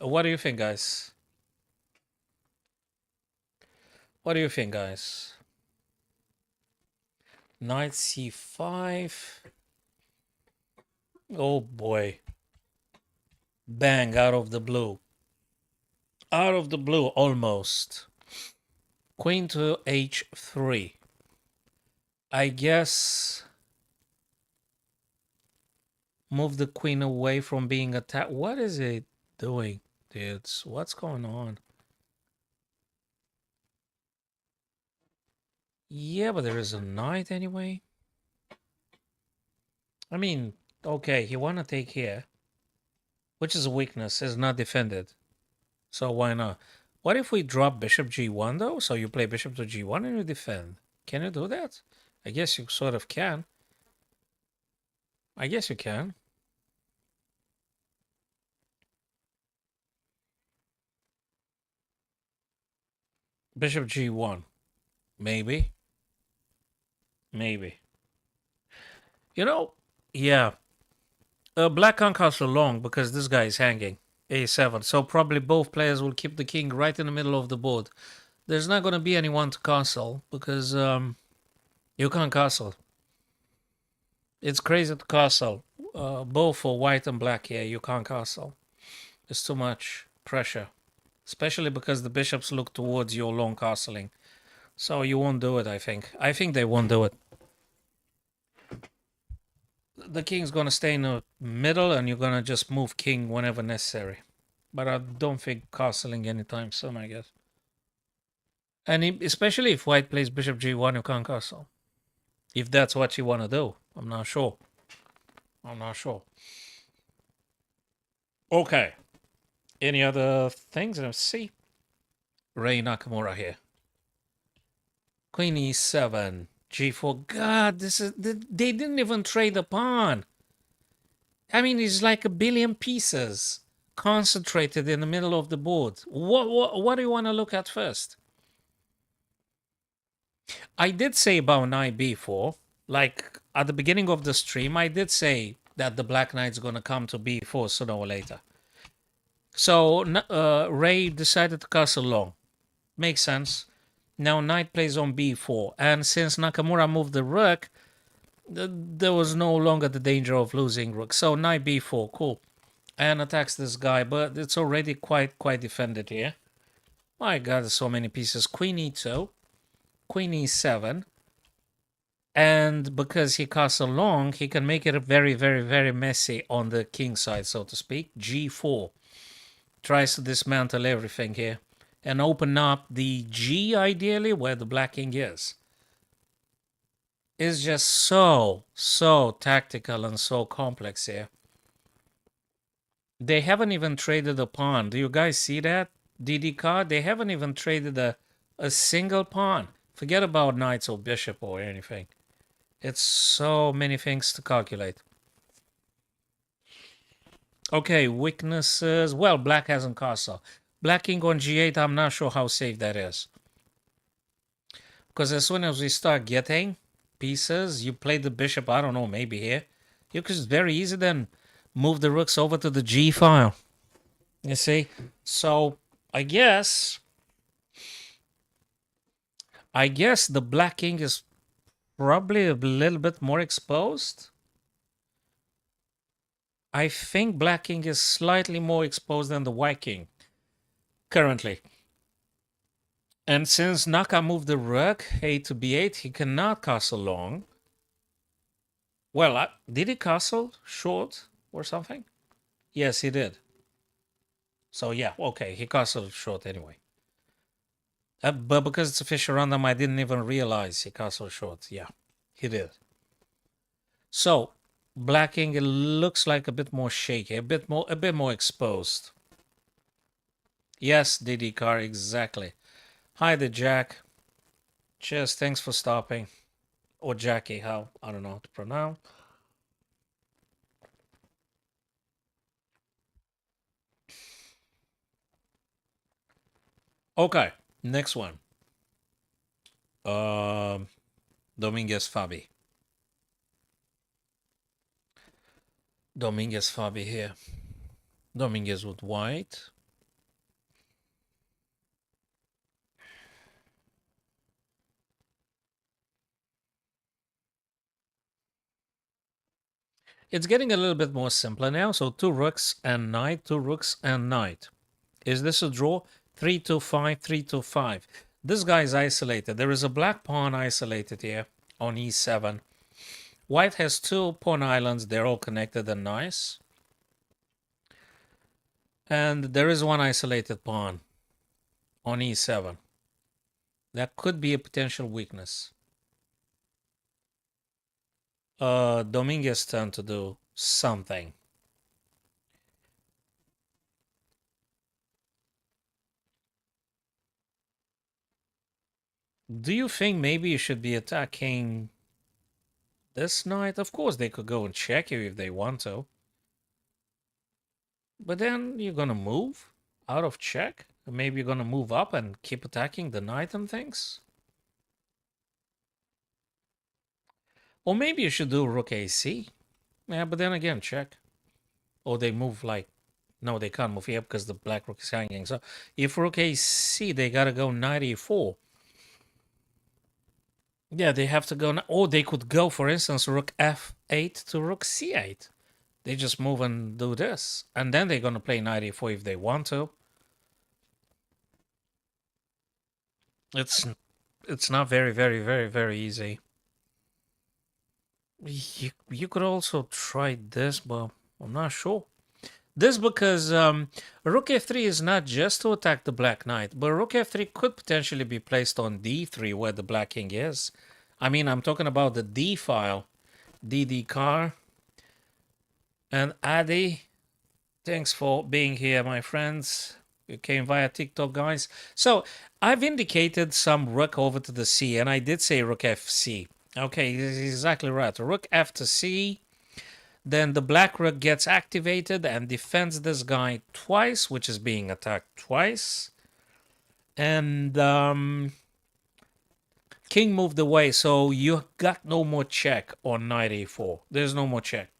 What do you think, guys? What do you think, guys? Knight c5. Oh boy. Bang, out of the blue. Out of the blue, almost. Queen to h3. I guess move the queen away from being attacked. What is it doing, dudes? What's going on? Yeah, but there is a knight anyway. I mean, okay, he wanna take here, which is a weakness, is not defended. So why not? What if we drop bishop g1 though? So you play bishop to g1 and you defend. Can you do that? I guess you sort of can. I guess you can. Bishop g1. Maybe. Maybe. You know, yeah. Black can't castle long because this guy is hanging. a7. So probably both players will keep the king right in the middle of the board. There's not going to be anyone to castle because you can't castle. It's crazy to castle. Both for white and black here, you can't castle. There's too much pressure. Especially because the bishops look towards your long castling. So you won't do it, I think. I think they won't do it. The king's going to stay in the middle and you're going to just move king whenever necessary. But I don't think castling anytime soon, I guess. And especially if white plays bishop g1, you can't castle. If that's what you want to do. I'm not sure. I'm not sure. Okay. Any other things? Let's see. Ray Nakamura here. Queen e7. G4. God, this is they didn't even trade a pawn. I mean, it's like a billion pieces concentrated in the middle of the board. What do you want to look at first? I did say about knight b4. Like at the beginning of the stream, I did say that the black knight's going to come to b4 sooner or later. So Ray decided to castle long. Makes sense. Now knight plays on b4. And since Nakamura moved the rook, there was no longer the danger of losing rook. So knight b4, cool. And attacks this guy, but it's already quite defended here. My god, there's so many pieces. Queen e2, queen e7. And because he castle long, he can make it very messy on the king side, so to speak. g4. Tries to dismantle everything here. And open up the G, ideally, where the black king is. It's just so tactical and so complex here. They haven't even traded a pawn. Do you guys see that? DD card? They haven't even traded a single pawn. Forget about knights or bishop or anything. It's so many things to calculate. Okay, weaknesses. Well, black hasn't castle. Black king on g8, I'm not sure how safe that is. Because as soon as we start getting pieces, you play the bishop, I don't know, maybe here. You could just very easy then move the rooks over to the g file. You see? So I guess the black king is probably a little bit more exposed. I think black king is slightly more exposed than the white king currently. And since Naka moved the rook a to b8, he cannot castle long. Well, did he castle short or something? Yes, he did. So yeah, okay, he castled short anyway. But because it's a Fisher random, I didn't even realize he castled short. Yeah, he did. So black king, it looks like a bit more shaky, a bit more exposed. Yes, DD car, exactly. Hi there, Jack. Cheers, thanks for stopping. Or Jackie, how I don't know how to pronounce. Okay, next one. Dominguez Fabi. Dominguez Fabi here. Dominguez with white. It's getting a little bit more simpler now. So 2 rooks and knight, 2 rooks and knight. Is this a draw? 3-2-5, 3-2-5. This guy is isolated. There is a black pawn isolated here on e7. White has 2 pawn islands. They're all connected and nice. And there is one isolated pawn on e7. That could be a potential weakness. Dominguez' turn to do something. Do you think maybe you should be attacking this knight? Of course, they could go and check you if they want to. But then you're gonna move out of check. Maybe you're gonna move up and keep attacking the knight and things. Or maybe you should do rook AC. Yeah, but then again, check. Or they move like, no, they can't move here because the black rook is hanging. So if rook AC, they gotta go knight e4. Yeah, they have to go. Or they could go, for instance, rook f8 to rook c8. They just move and do this. And then they're gonna play knight e4 if they want to. It's it's not very, very, very, very easy. You could also try this, but I'm not sure. This because rook f3 is not just to attack the black knight, but rook f3 could potentially be placed on d3 where the black king is. I mean, I'm talking about the d file. DD Car and Adi. Thanks for being here, my friends. You came via TikTok, guys. So I've indicated some rook over to the c, and I did say rook fc. Okay, this is exactly right. Rook f to c. Then the black rook gets activated and defends this guy twice, which is being attacked twice. And king moved away, so you got no more check on knight a4. There's no more check.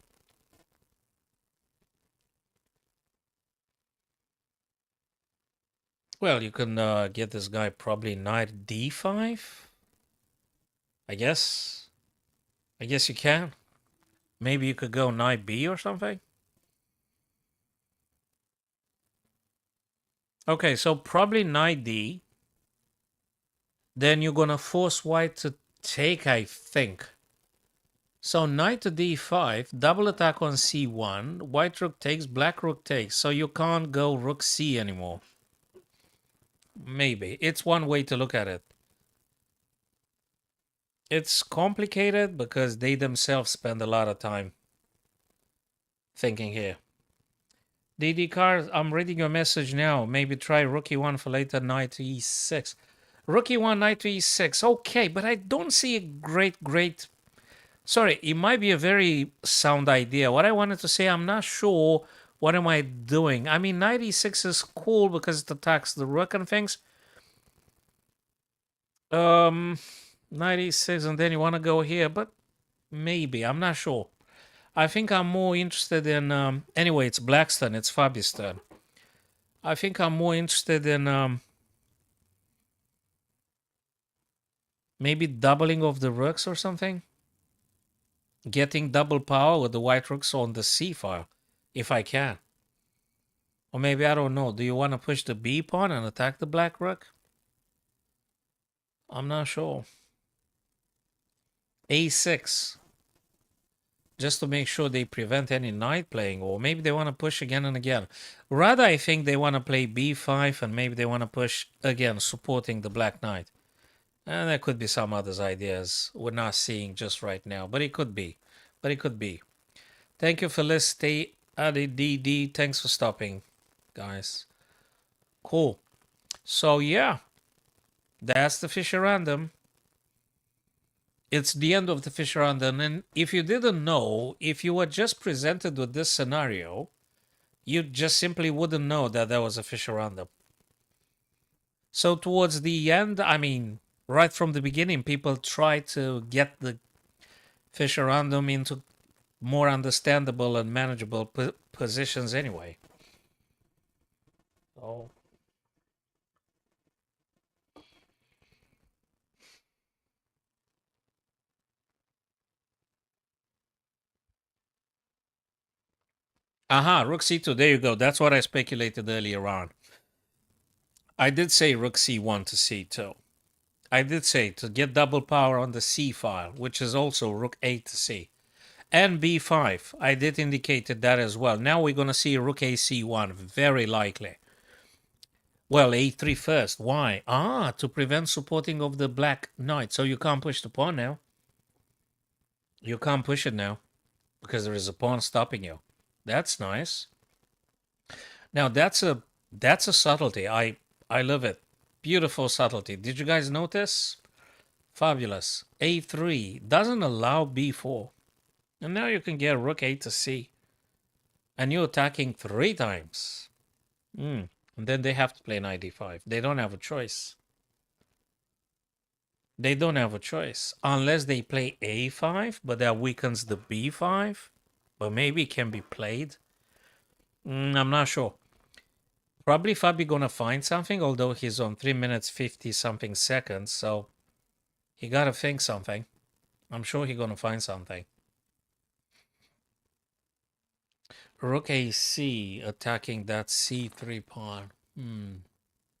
Well, you can get this guy probably knight d5. I guess. I guess you can. Maybe you could go knight b or something. Okay, so probably knight d. Then you're gonna force white to take, I think. So knight to d5, double attack on c1, white rook takes, black rook takes. So you can't go rook c anymore. Maybe. It's one way to look at it. It's complicated because they themselves spend a lot of time thinking here. DD Car, I'm reading your message now. Maybe try rook e1 for later, knight to e6. Rook e1, knight to e6. Okay, but I don't see a great... Sorry, it might be a very sound idea. What I wanted to say, I'm not sure what am I doing. I mean, knight e6 is cool because it attacks the rook and things. Knight e6, and then you want to go here, but maybe. I'm not sure. I think I'm more interested in... anyway, it's black's turn. It's Fabi's turn. I think I'm more interested in... maybe doubling of the rooks or something. Getting double power with the white rooks on the c file, if I can. Or maybe, I don't know. Do you want to push the b pawn and attack the black rook? I'm not sure. a6. Just to make sure they prevent any knight playing. Or maybe they want to push again and again. Rather, I think they want to play b5 and maybe they want to push again, supporting the black knight. And there could be some other ideas we're not seeing just right now. But it could be. But it could be. Thank you, Felicity. ADDD. Thanks for stopping, guys. Cool. So, yeah. That's the Fisher Random. It's the end of the Fisher Random. And if you didn't know, if you were just presented with this scenario, you just simply wouldn't know that there was a Fisher Random. So towards the end, I mean, right from the beginning, people try to get the Fisher Random into more understandable and manageable positions anyway. So... Aha, rook c2. There you go. That's what I speculated earlier on. I did say rook c1 to c2. I did say to get double power on the c file, which is also rook a to c. And b5. I did indicate that as well. Now we're going to see rook a c1, very likely. Well, a3 first. Why? Ah, to prevent supporting of the black knight. So you can't push the pawn now. You can't push it now because there is a pawn stopping you. That's nice. Now that's a subtlety. I love it. Beautiful subtlety. Did you guys notice? Fabulous. A3 doesn't allow B4. And now you can get rook A to C. And you're attacking 3 times. And then they have to play knight D5. They don't have a choice. They don't have a choice. Unless they play A5, but that weakens the B5. But maybe it can be played. I'm not sure. Probably Fabi gonna find something, although he's on 3 minutes 50 something seconds, so he gotta think something. I'm sure he gonna find something. Rook AC attacking that C3 pawn.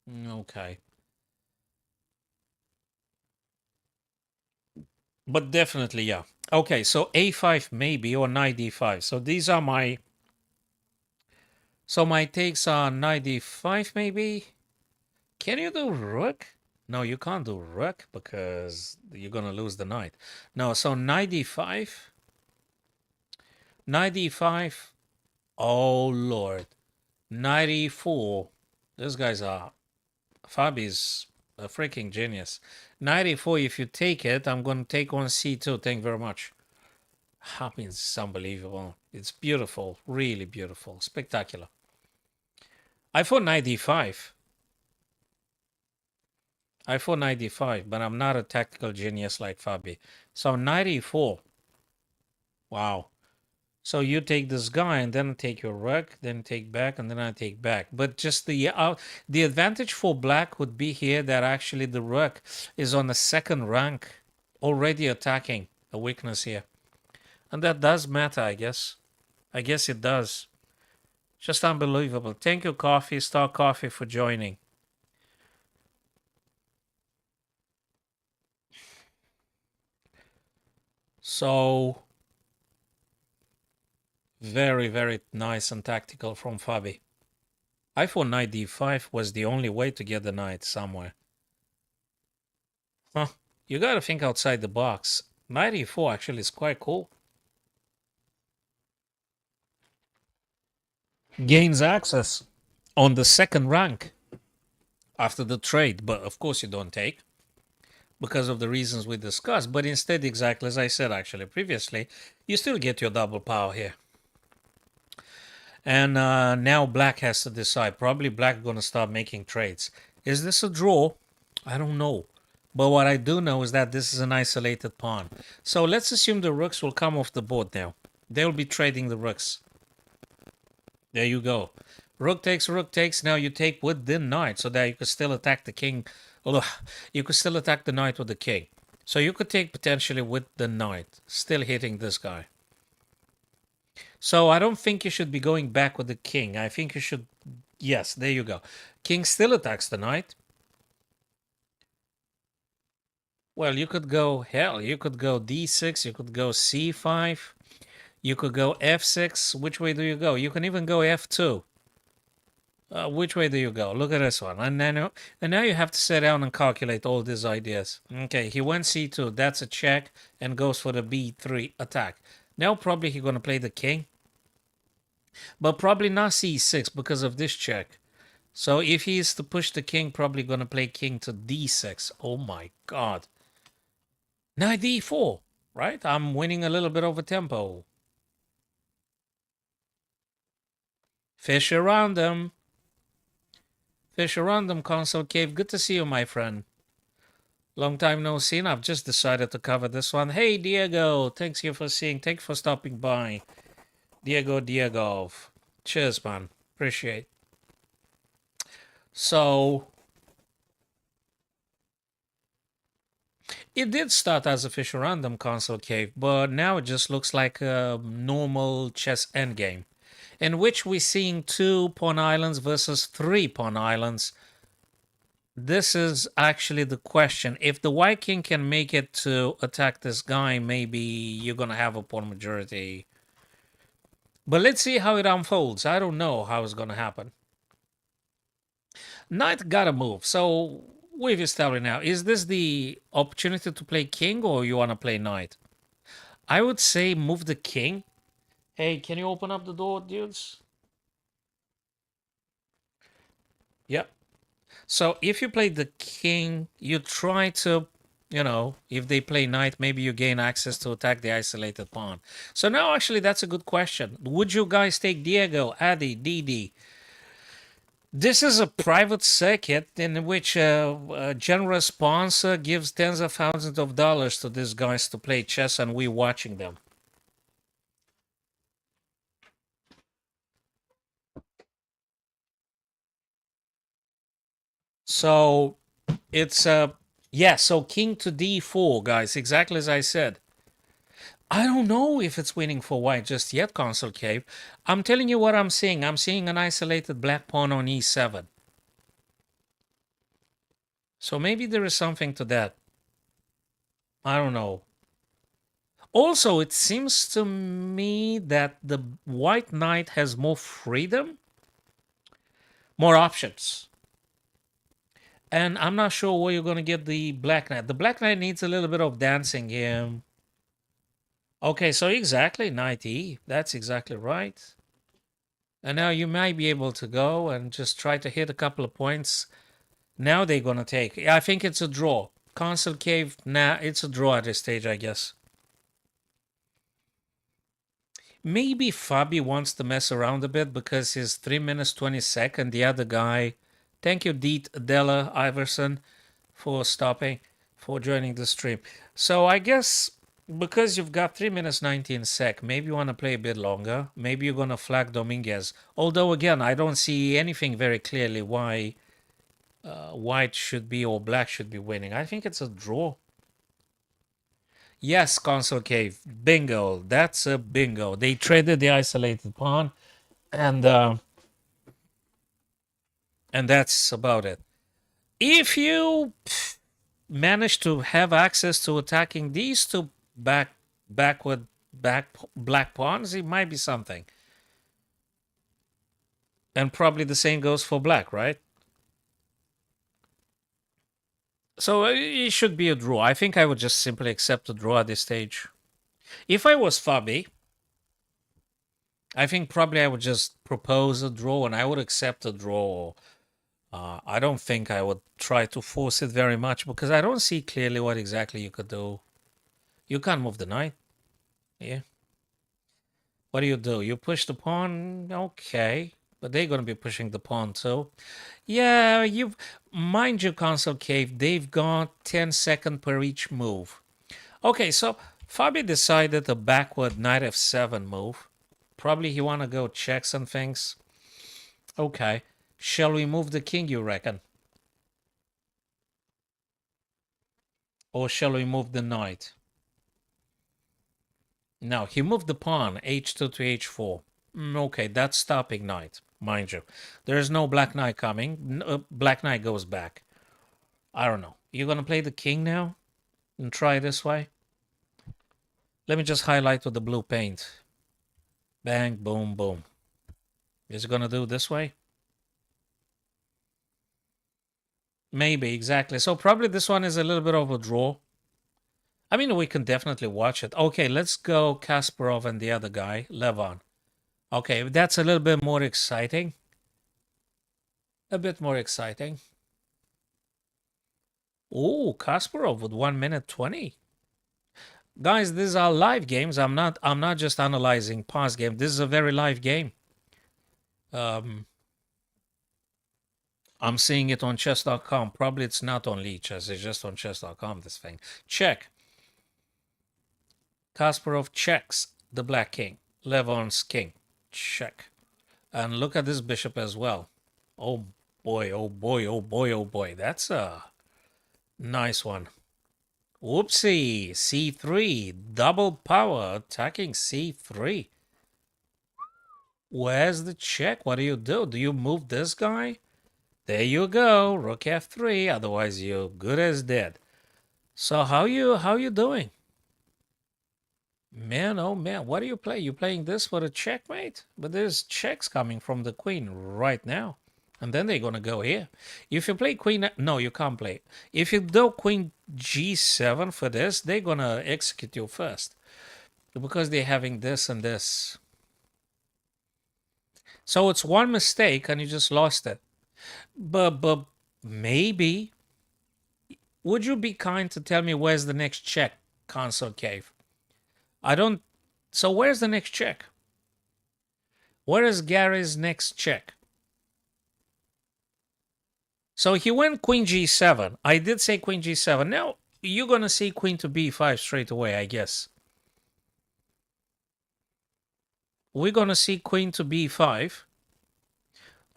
Okay. But definitely, yeah. Okay, so A5 maybe or knight D5. So these are my... So my takes are knight D5 maybe? Can you do rook? No, you can't do rook because you're gonna lose the knight. No, so knight D5. Knight D5. Oh, Lord. 94. This guy's Fabi's a freaking genius. 94, if you take it, I'm going to take on C2. Thank you very much. I mean, it's unbelievable. It's beautiful. Really beautiful. Spectacular. I thought 95. I thought 95, but I'm not a tactical genius like Fabi. So 94. Wow. So you take this guy and then take your rook, then take back, and then I take back. But just the advantage for black would be here that actually the rook is on the second rank, already attacking a weakness here. And that does matter, I guess. I guess it does. Just unbelievable. Thank you, Coffee, Star Coffee, for joining. So, very, very nice and tactical from Fabi. I thought knight d5 was the only way to get the knight somewhere. Huh. You gotta think outside the box. Knight e4 actually is quite cool. Gains access on the second rank after the trade, but of course you don't take because of the reasons we discussed. But instead, exactly as I said actually previously, you still get your double power here. And now black has to decide. Probably black going to start making trades. Is this a draw? I don't know. But what I do know is that this is an isolated pawn. So let's assume the rooks will come off the board now. They'll be trading the rooks. There you go. Rook takes, rook takes. Now you take with the knight so that you could still attack the king. Although you could still attack the knight with the king. So you could take potentially with the knight. Still hitting this guy. So I don't think you should be going back with the king. I think you should... Yes, there you go. King still attacks the knight. Well, you could go... Hell, you could go d6. You could go c5. You could go f6. Which way do you go? You can even go f2. Which way do you go? Look at this one. And now you have to sit down and calculate all these ideas. Okay, he went c2. That's a check and goes for the b3 attack. Now probably he's going to play the king. But probably not c6 because of this check. So if he is to push the king, probably going to play king to d6. Oh my god. Knight d4, right? I'm winning a little bit over tempo. Fish around them. Fish around them, Console Cave. Good to see you, my friend. Long time no see. I've just decided to cover this one. Hey, Diego. Thanks you for seeing. Thanks for stopping by. Diego. Cheers, man. Appreciate. So it did start as a fish random console cave, but now it just looks like a normal chess endgame, in which we're seeing 2 pawn islands versus 3 pawn islands. This is actually the question. If the white king can make it to attack this guy, maybe you're gonna have a pawn majority. But let's see how it unfolds. I don't know how it's gonna happen. Knight gotta move. So we've established now. Is this the opportunity to play king or you wanna play knight? I would say move the king. Hey, can you open up the door, dudes? Yep. So if you play the king, you try to, if they play knight, maybe you gain access to attack the isolated pawn. So now, actually, that's a good question. Would you guys take Diego, Adi, Didi? This is a private circuit in which a generous sponsor gives tens of thousands of dollars to these guys to play chess, and we watching them. So it's yeah. So king to d4, guys. Exactly as I said. I don't know if it's winning for white just yet, Console Cave. I'm telling you what I'm seeing. I'm seeing an isolated black pawn on e7. So maybe there is something to that. I don't know. Also, it seems to me that the white knight has more freedom, more options. And I'm not sure where you're going to get the black knight. The black knight needs a little bit of dancing here. Okay, so exactly, knight e. That's exactly right. And now you might be able to go and just try to hit a couple of points. Now they're going to take. I think it's a draw. Console Cave, nah, it's a draw at this stage, I guess. Maybe Fabi wants to mess around a bit because he's 3 minutes 20 seconds. The other guy, thank you, Deet Della Iverson, for stopping, for joining the stream. So I guess because you've got 3 minutes 19 sec, maybe you want to play a bit longer. Maybe you're going to flag Dominguez. Although, again, I don't see anything very clearly why white should be or black should be winning. I think it's a draw. Yes, Console Cave. Bingo. That's a bingo. They traded the isolated pawn, and that's about it. If you manage to have access to attacking these two backward black pawns, it might be something. And probably the same goes for black, right? So it should be a draw. I think I would just simply accept a draw at this stage. If I was Fabi, I think probably I would just propose a draw and I would accept a draw. I don't think I would try to force it very much because I don't see clearly what exactly you could do. You can't move the knight. Yeah. What do? You push the pawn? Okay. But they're going to be pushing the pawn too. Yeah, you mind you, Console Cave, they've got 10 seconds per each move. Okay, so Fabi decided a backward knight f7 move. Probably he want to go check some things. Okay. Shall we move the king, you reckon? Or shall we move the knight? No, he moved the pawn, h2 to h4. Okay, that's stopping knight, mind you. There's no black knight coming. Black knight goes back. I don't know. You're going to play the king now? And try this way? Let me just highlight with the blue paint. Bang, boom, boom. Is it going to do this way? Maybe, exactly. So probably this one is a little bit of a draw. I mean, we can definitely watch it. Okay, let's go Kasparov and the other guy, Levon. Okay, that's a little bit more exciting. A bit more exciting. Oh, Kasparov with 1 minute 20. Guys, these are live games. I'm not just analyzing past game. This is a very live game. I'm seeing it on chess.com. Probably it's not on Chess. It's just on chess.com, this thing. Check. Kasparov checks the black king. Levon's king. Check. And look at this bishop as well. Oh boy, oh boy, oh boy, oh boy. That's a nice one. Whoopsie. C3. Double power attacking C3. Where's the check? What do you do? Do you move this guy? There you go. Rook F3. Otherwise, you're good as dead. So how you doing? Man, oh man, what do you play? You playing this for a checkmate? But there's checks coming from the queen right now. And then they're going to go here. If you play queen... No, you can't play. If you do queen g7 for this, they're going to execute you first. because they're having this and this. So it's one mistake and you just lost it. But maybe, would you be kind to tell me where's the next check, Console Cave? I don't. So where's the next check? Where is Gary's next check? So he went Queen G7. I did say Queen G7. Now you're gonna see Queen to B5 straight away, I guess. We're gonna see Queen to B5.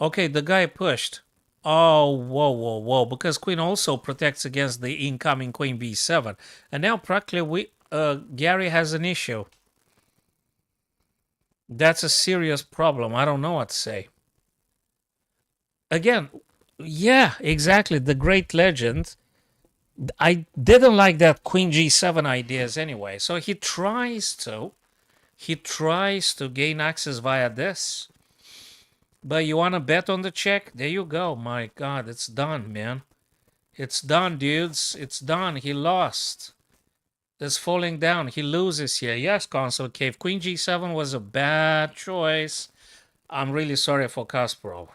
Okay, the guy pushed. Oh, whoa, whoa, whoa! Because Queen also protects against the incoming Queen B7, and now practically Gary has an issue. That's a serious problem. I don't know what to say. Again, yeah, exactly. The great legend. I didn't like that Queen G7 ideas anyway. So he tries to gain access via this. But you want to bet on the check? There you go. My God, it's done, man. It's done, dudes. It's done. He lost. It's falling down. He loses here. Yes, Console Cave. Queen G7 was a bad choice. I'm really sorry for Kasparov.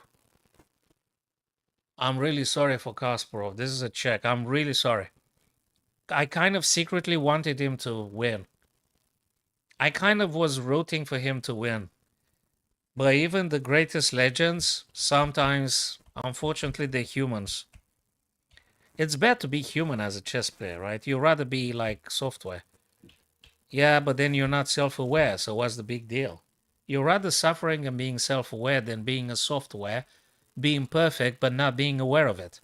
I'm really sorry for Kasparov. This is a check. I'm really sorry. I kind of secretly wanted him to win. I kind of was rooting for him to win. But even the greatest legends, sometimes, unfortunately, they're humans. It's bad to be human as a chess player, right? You'd rather be like software. Yeah, but then you're not self-aware, so what's the big deal? You're rather suffering and being self-aware than being a software, being perfect but not being aware of it.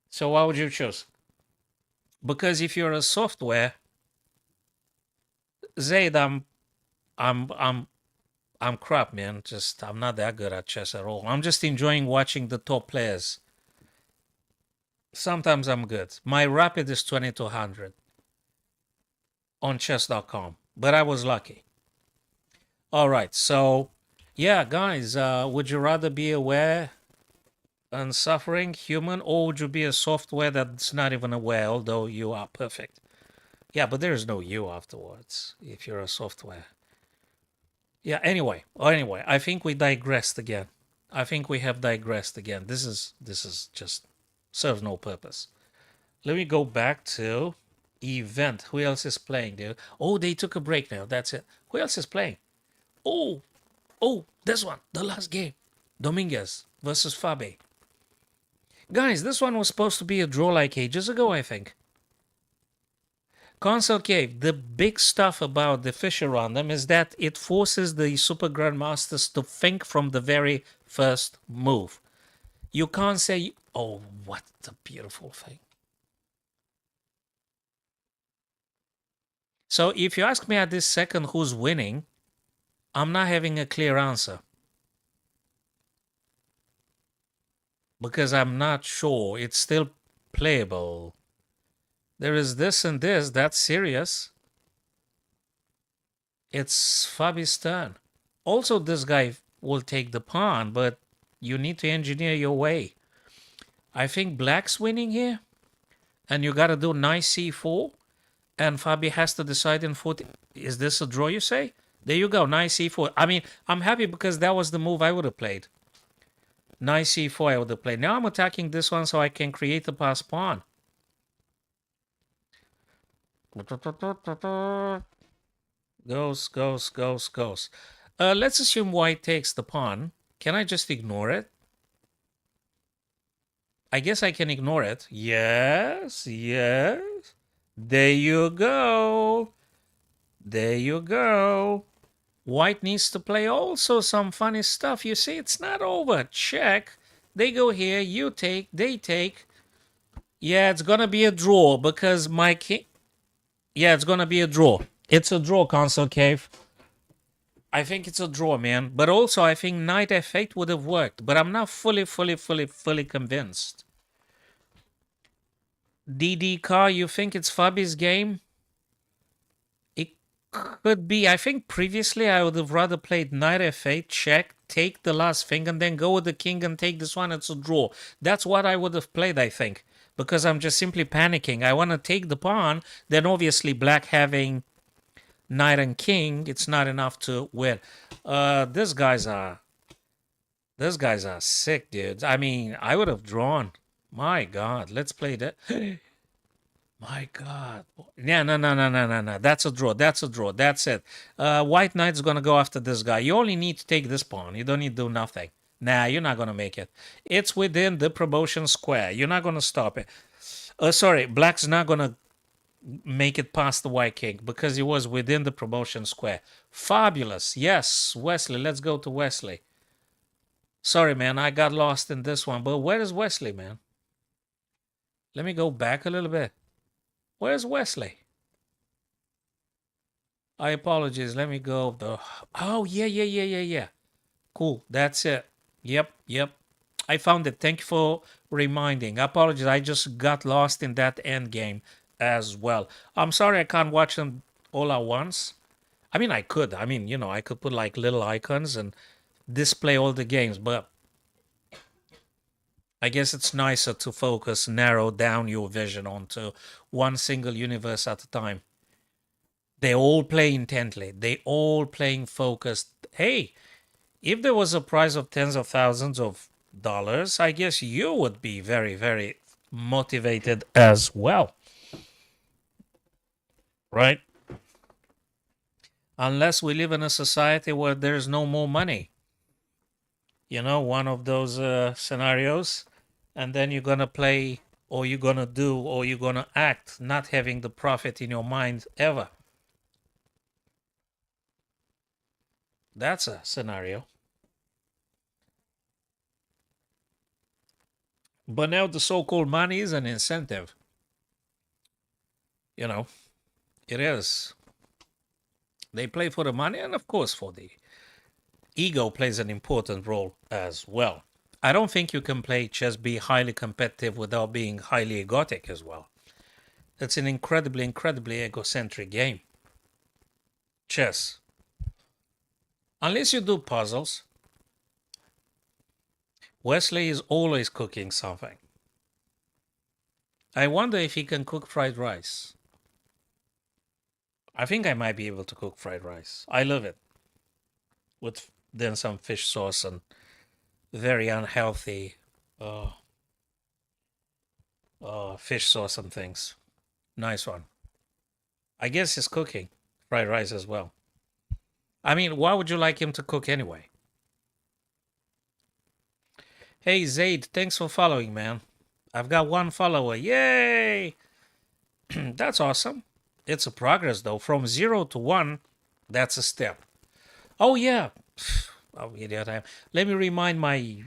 So what would you choose? Because if you're a software, Zaid, I'm crap, man. Just I'm not that good at chess at all. I'm just enjoying watching the top players. Sometimes I'm good. My rapid is 2200 on chess.com, but I was lucky. All right, so yeah, guys, would you rather be aware and suffering human, or would you be a software that's not even aware, although you are perfect? Yeah, but there's no you afterwards if you're a software. Yeah, anyway, I think we digressed again. I think we have digressed again. This is just serves no purpose. Let me go back to event. Who else is playing, dude? Oh, they took a break now. That's it. Who else is playing? Oh, this one, the last game. Dominguez versus Fabe. Guys, this one was supposed to be a draw like ages ago, I think. Console Cave, the big stuff about the Fischer Random is that it forces the Super Grandmasters to think from the very first move. You can't say, oh, what a beautiful thing. So if you ask me at this second who's winning, I'm not having a clear answer. Because I'm not sure. It's still playable. There is this and this. That's serious. It's Fabi's turn. Also, this guy will take the pawn, but you need to engineer your way. I think Black's winning here. And you got to do knight c4. And Fabi has to decide in 40. Is this a draw, you say? There you go, knight c4. I mean, I'm happy because that was the move I would have played. Knight c4 I would have played. Now I'm attacking this one so I can create the pass pawn. Goes. Let's assume white takes the pawn. Can I just ignore it? I guess I can ignore it. Yes. There you go. White needs to play also some funny stuff. You see, it's not over. Check. They go here. You take. They take. Yeah, it's going to be a draw because my king... Yeah, it's going to be a draw. It's a draw, Console Cave. I think it's a draw, man. But also, I think knight f8 would have worked. But I'm not fully convinced. DD Car, you think it's Fabi's game? It could be. I think previously I would have rather played knight f8, check, take the last thing, and then go with the king and take this one. It's a draw. That's what I would have played, I think. Because I'm just simply panicking. I want to take the pawn. Then obviously black having knight and king, it's not enough to win. These guys are sick, dudes. I mean, I would have drawn. My God, let's play that. My God. Yeah, no, no, no, no, no, no. That's a draw. That's a draw. That's it. White Knight's gonna go after this guy. You only need to take this pawn. You don't need to do nothing. Nah, you're not gonna make it. It's within the promotion square. You're not gonna stop it. Sorry, Black's not gonna make it past the White King because he was within the promotion square. Fabulous. Yes, Wesley. Let's go to Wesley. Sorry, man. I got lost in this one. But where is Wesley, man? Let me go back a little bit. Where's Wesley? I apologize. Let me go. Oh, yeah. Cool. That's it. Yep. I found it. Thank you for reminding. I apologize. I just got lost in that end game as well. I'm sorry I can't watch them all at once. I mean, I could. I mean, I could put like little icons and display all the games, but I guess it's nicer to focus, narrow down your vision onto one single universe at a time. They all play intently. They all playing focused. Hey, if there was a prize of tens of thousands of dollars, I guess you would be very, very motivated as well. Right? Unless we live in a society where there's no more money. One of those scenarios. And then you're going to play, or you're going to do, or you're going to act, not having the profit in your mind ever. That's a scenario. But now the so-called money is an incentive. It is. They play for the money and, of course, for the ego plays an important role as well. I don't think you can play chess, be highly competitive without being highly egotic as well. It's an incredibly, incredibly egocentric game. Chess. Unless you do puzzles, Wesley is always cooking something. I wonder if he can cook fried rice. I think I might be able to cook fried rice. I love it. With then some fish sauce and very unhealthy fish sauce and things. Nice one. I guess he's cooking fried rice as well. I mean, why would you like him to cook anyway? Hey, Zaid, thanks for following, man. I've got one follower. Yay! That's awesome. It's a progress, though. From 0 to 1, that's a step. Oh, yeah. Oh, idiot I am. Let me remind my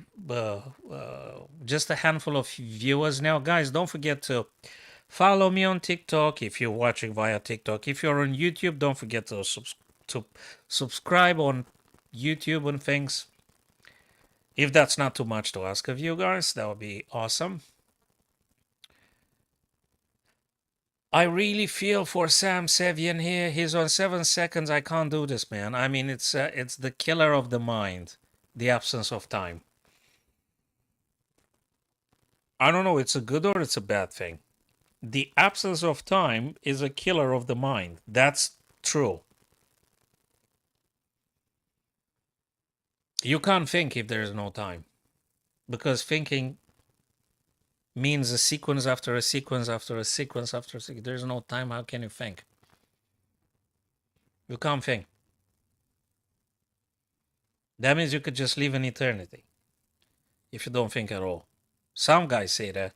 just a handful of viewers now. Guys, don't forget to follow me on TikTok if you're watching via TikTok. If you're on YouTube, don't forget to subscribe on YouTube and things. If that's not too much to ask of you guys, that would be awesome. I really feel for Sam Sevian here. He's on 7 seconds. I can't do this, man. I mean, it's the killer of the mind, the absence of time. I don't know, it's a good or it's a bad thing. The absence of time is a killer of the mind. That's true. You can't think if there is no time, because thinking means a sequence after a sequence after a sequence after a sequence. There's no time. How can you think? You can't think. That means you could just live in eternity if you don't think at all. Some guys say that.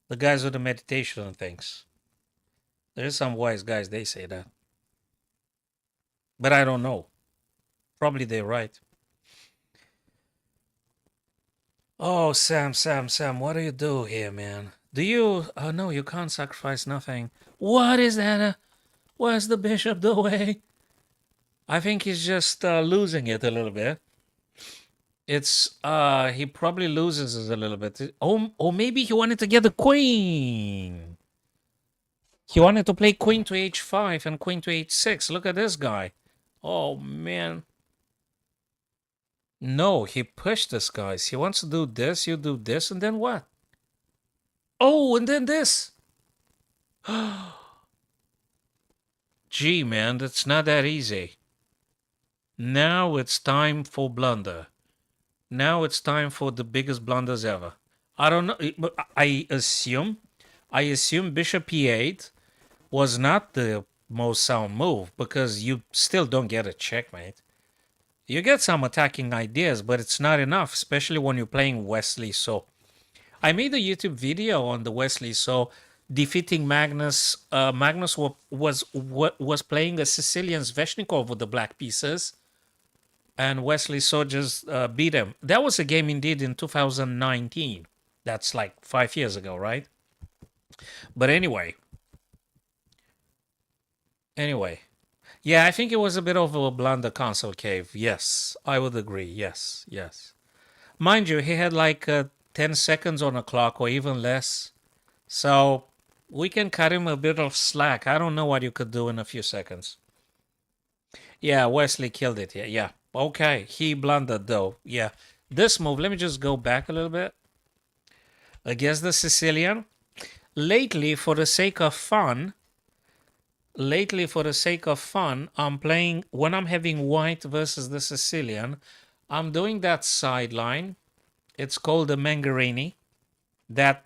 The guys with the meditation and things. There's some wise guys, they say that. But I don't know. Probably they're right. Oh, Sam, what do you do here, man? Do you... Oh, no, you can't sacrifice nothing. What is that? What's the bishop doing? I think he's just losing it a little bit. It's... he probably loses it a little bit. Or maybe he wanted to get the queen. He wanted to play queen to h5 and queen to h6. Look at this guy. Oh, man. No, he pushed this, guys. He wants to do this, you do this, and then what? Oh, and then this. Gee, man, that's not that easy. Now it's time for blunder. Now it's time for the biggest blunders ever. I don't know. I assume Bishop E8 was not the most sound move because you still don't get a checkmate. You get some attacking ideas, but it's not enough, especially when you're playing Wesley So. I made a YouTube video on the Wesley So defeating Magnus. Magnus was playing a Sicilian Sveshnikov with the black pieces, and Wesley So just beat him. That was a game indeed in 2019. That's like 5 years ago, right? But anyway, yeah, I think it was a bit of a blunder console cave. Yes, I would agree. Yes, yes. Mind you, he had like 10 seconds on the clock or even less. So we can cut him a bit of slack. I don't know what you could do in a few seconds. Yeah, Wesley killed it. Yeah, yeah. Okay, he blundered though. Yeah. This move, let me just go back a little bit. Against the Sicilian. Lately, for the sake of fun, I'm playing, when I'm having white versus the Sicilian, I'm doing that sideline. It's called the Mangarini. That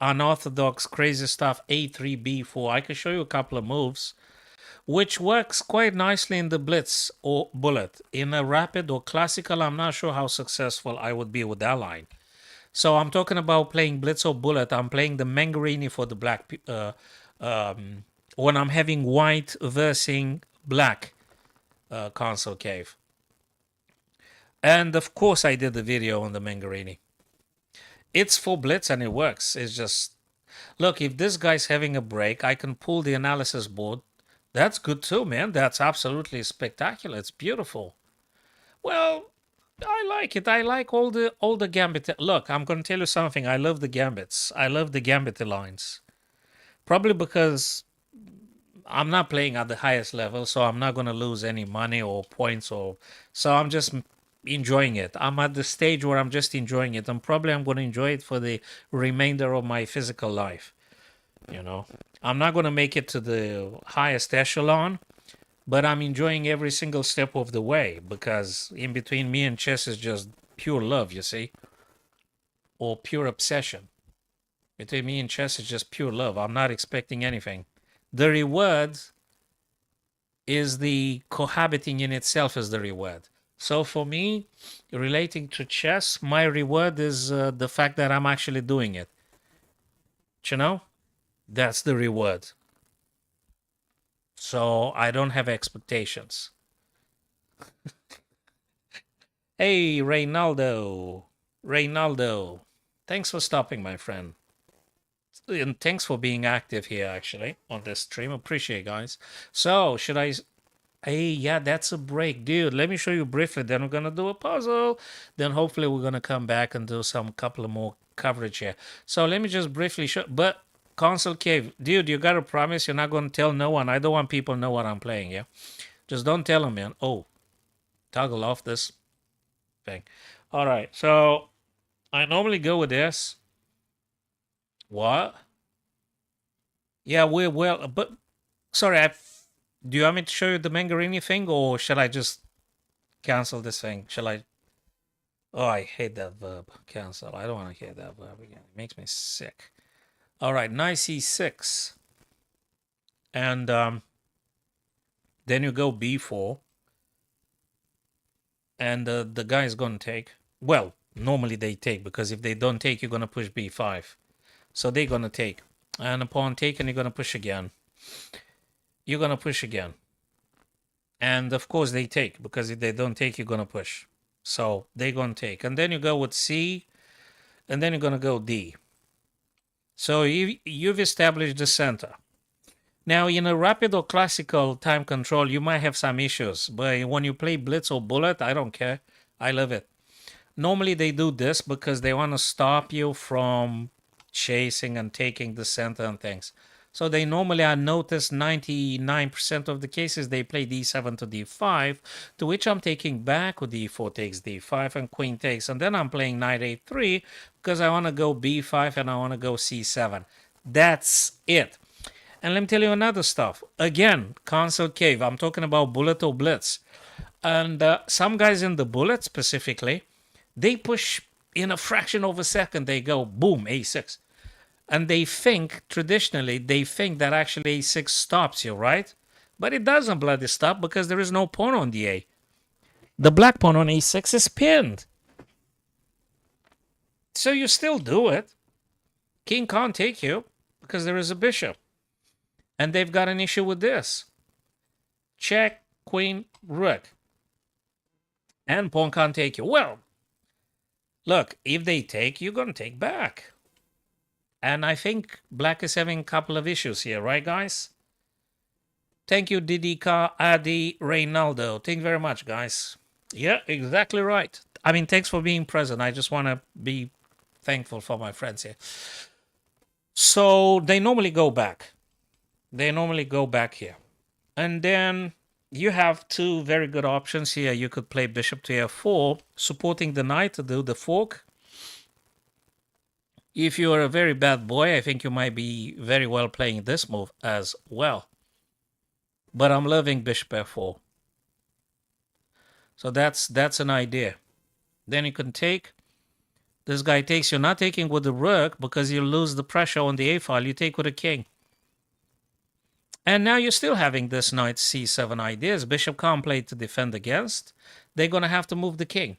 unorthodox crazy stuff, A3, B4. I can show you a couple of moves, which works quite nicely in the blitz or bullet. In a rapid or classical, I'm not sure how successful I would be with that line. So I'm talking about playing blitz or bullet. I'm playing the Mangarini for the black. When I'm having white versus black console cave. And of course, I did the video on the Mangarini. It's for blitz and it works. It's just, look, if this guy's having a break, I can pull the analysis board. That's good too, man. That's absolutely spectacular. It's beautiful. Well, I like it. I like all the gambit. Look, I'm going to tell you something. I love the gambits. I love the gambit lines. Probably because I'm not playing at the highest level, so I'm not going to lose any money or points, or so I'm just enjoying it. I'm at the stage where I'm just enjoying it, and probably I'm going to enjoy it for the remainder of my physical life. You know, I'm not going to make it to the highest echelon, but I'm enjoying every single step of the way because in between me and chess is just pure love, you see, or pure obsession. Between me and chess is just pure love. I'm not expecting anything. The reward is the cohabiting in itself is the reward. So for me, relating to chess, my reward is the fact that I'm actually doing it. You know, that's the reward. So I don't have expectations. Hey, Reynaldo. Thanks for stopping, my friend. And thanks for being active here, actually, on this stream. Appreciate, guys. So, should I... Hey, yeah, that's a break. Dude, let me show you briefly. Then we're going to do a puzzle. Then hopefully we're going to come back and do some couple of more coverage here. So let me just briefly show... But console cave. Dude, you got to promise you're not going to tell no one. I don't want people to know what I'm playing, yeah? Just don't tell them, man. Oh, toggle off this thing. All right, so I normally go with this. What? Yeah, we're well, but sorry, do you want me to show you the Mangarini thing, or shall I just cancel this thing? Shall I? Oh, I hate that verb, cancel. I don't want to hear that verb again. It makes me sick. All right, nice E6. And then you go B4. And the guy is going to take. Well, normally they take, because if they don't take, you're going to push B5. So they're going to take. And upon taking, you're going to push again. You're going to push again. And of course they take, because if they don't take, you're going to push. So they're going to take. And then you go with C, and then you're going to go D. So you've established the center. Now, in a rapid or classical time control, you might have some issues. But when you play blitz or bullet, I don't care. I love it. Normally they do this because they want to stop you from chasing and taking the center and things. So they normally, I notice 99% of the cases, they play d7 to d5, to which I'm taking back with d4 takes d5 and queen takes. And then I'm playing knight a3 because I want to go b5 and I want to go c7. That's it. And let me tell you another stuff. Again, console cave. I'm talking about bullet or blitz. And some guys in the bullet specifically, they push in a fraction of a second. They go boom, a6. And they think, traditionally, they think that actually a6 stops you, right? But it doesn't bloody stop because there is no pawn on the a. The black pawn on a6 is pinned. So you still do it. King can't take you because there is a bishop. And they've got an issue with this. Check, queen, rook. And pawn can't take you. Well, look, if they take, you're going to take back. And I think black is having a couple of issues here, right, guys? Thank you, Didika, Adi, Reynaldo. Thank you very much, guys. Yeah, exactly right. I mean, thanks for being present. I just want to be thankful for my friends here. So they normally go back. They normally go back here. And then you have two very good options here. You could play bishop to f4, supporting the knight to do the fork. If you're a very bad boy, I think you might be very well playing this move as well. But I'm loving bishop f4. So that's an idea. Then you can take. This guy takes. You're not taking with the rook because you lose the pressure on the a file. You take with a king. And now you're still having this knight c7 ideas. Bishop can't play to defend against. They're going to have to move the king.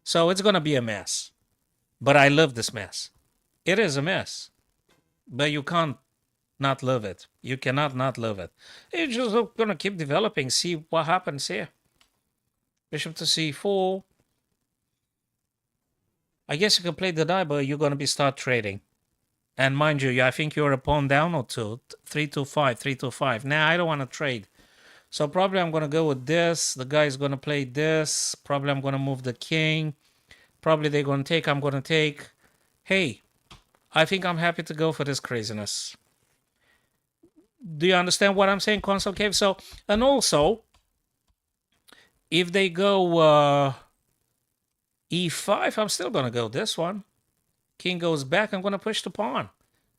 So it's going to be a mess. But I love this mess. It is a mess. But you can't not love it. You cannot not love it. You're just going to keep developing. See what happens here. Bishop to c4. I guess you can play the die, but you're going to be start trading. And mind you, I think you're a pawn down or two. 3-2-5, 3-2-5. Now, I don't want to trade. So probably I'm going to go with this. The guy's going to play this. Probably I'm going to move the king. Probably they're going to take. I'm going to take. Hey, I think I'm happy to go for this craziness. Do you understand what I'm saying, Console Cave? So, and also, if they go e5, I'm still going to go this one. King goes back, I'm going to push the pawn.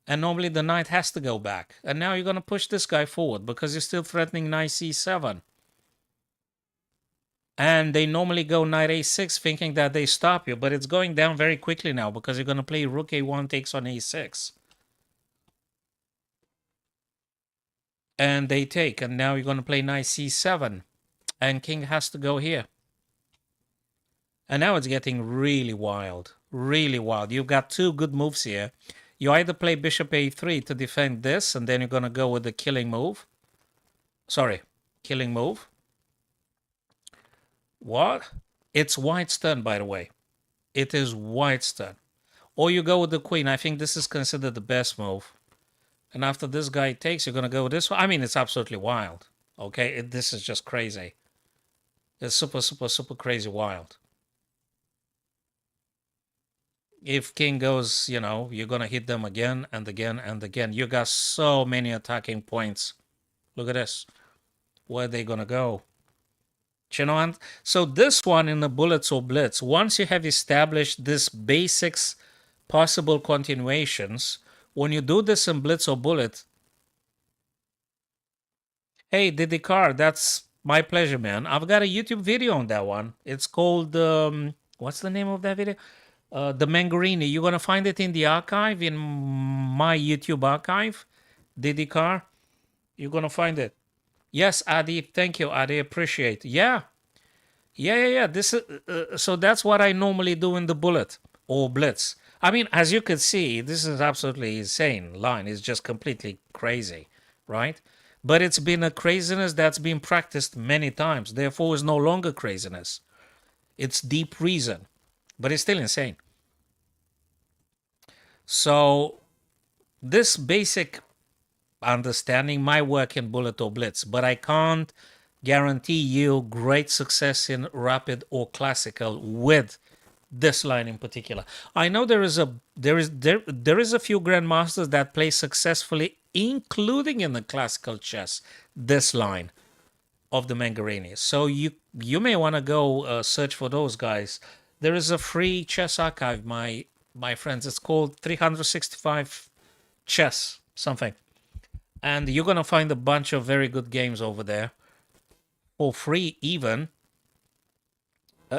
And normally the knight has to go back. And now you're going to push this guy forward because you're still threatening knight c7. And they normally go knight a6 thinking that they stop you. But it's going down very quickly now because you're going to play rook a1 takes on a6. And they take. And now you're going to play knight c7. And king has to go here. And now it's getting really wild. Really wild. You've got two good moves here. You either play bishop a3 to defend this, and then you're going to go with the killing move. Sorry, killing move. What? It's white's turn, by the way. It is white's turn. Or you go with the queen. I think this is considered the best move. And after this guy takes, you're going to go with this one. I mean, it's absolutely wild. Okay, this is just crazy. It's super, super, super crazy wild. If king goes, you know, you're going to hit them again and again and again. You got so many attacking points. Look at this. Where are they going to go? You know, so this one in the bullets or blitz, once you have established this basics possible continuations, when you do this in blitz or bullet, hey, Didikar, that's my pleasure, man. I've got a YouTube video on that one. It's called, what's the name of that video? The Mangarini. You're going to find it in the archive, in my YouTube archive, Didikar. You're going to find it. Yes, Adi. Thank you, Adi. Appreciate. Yeah. This is, so that's what I normally do in the bullet or blitz. I mean, as you can see, this is absolutely insane line. It's just completely crazy, right? But it's been a craziness that's been practiced many times. Therefore, it's no longer craziness. It's deep reason. But it's still insane. So this basic understanding might work in bullet or blitz, but I can't guarantee you great success in rapid or classical with this line in particular. I know there is a few grandmasters that play successfully, including in the classical chess, this line of the Mangarini. So you may want to go search for those guys. There is a free chess archive, my friends. It's called 365 Chess something. And you're gonna find a bunch of very good games over there for free, even.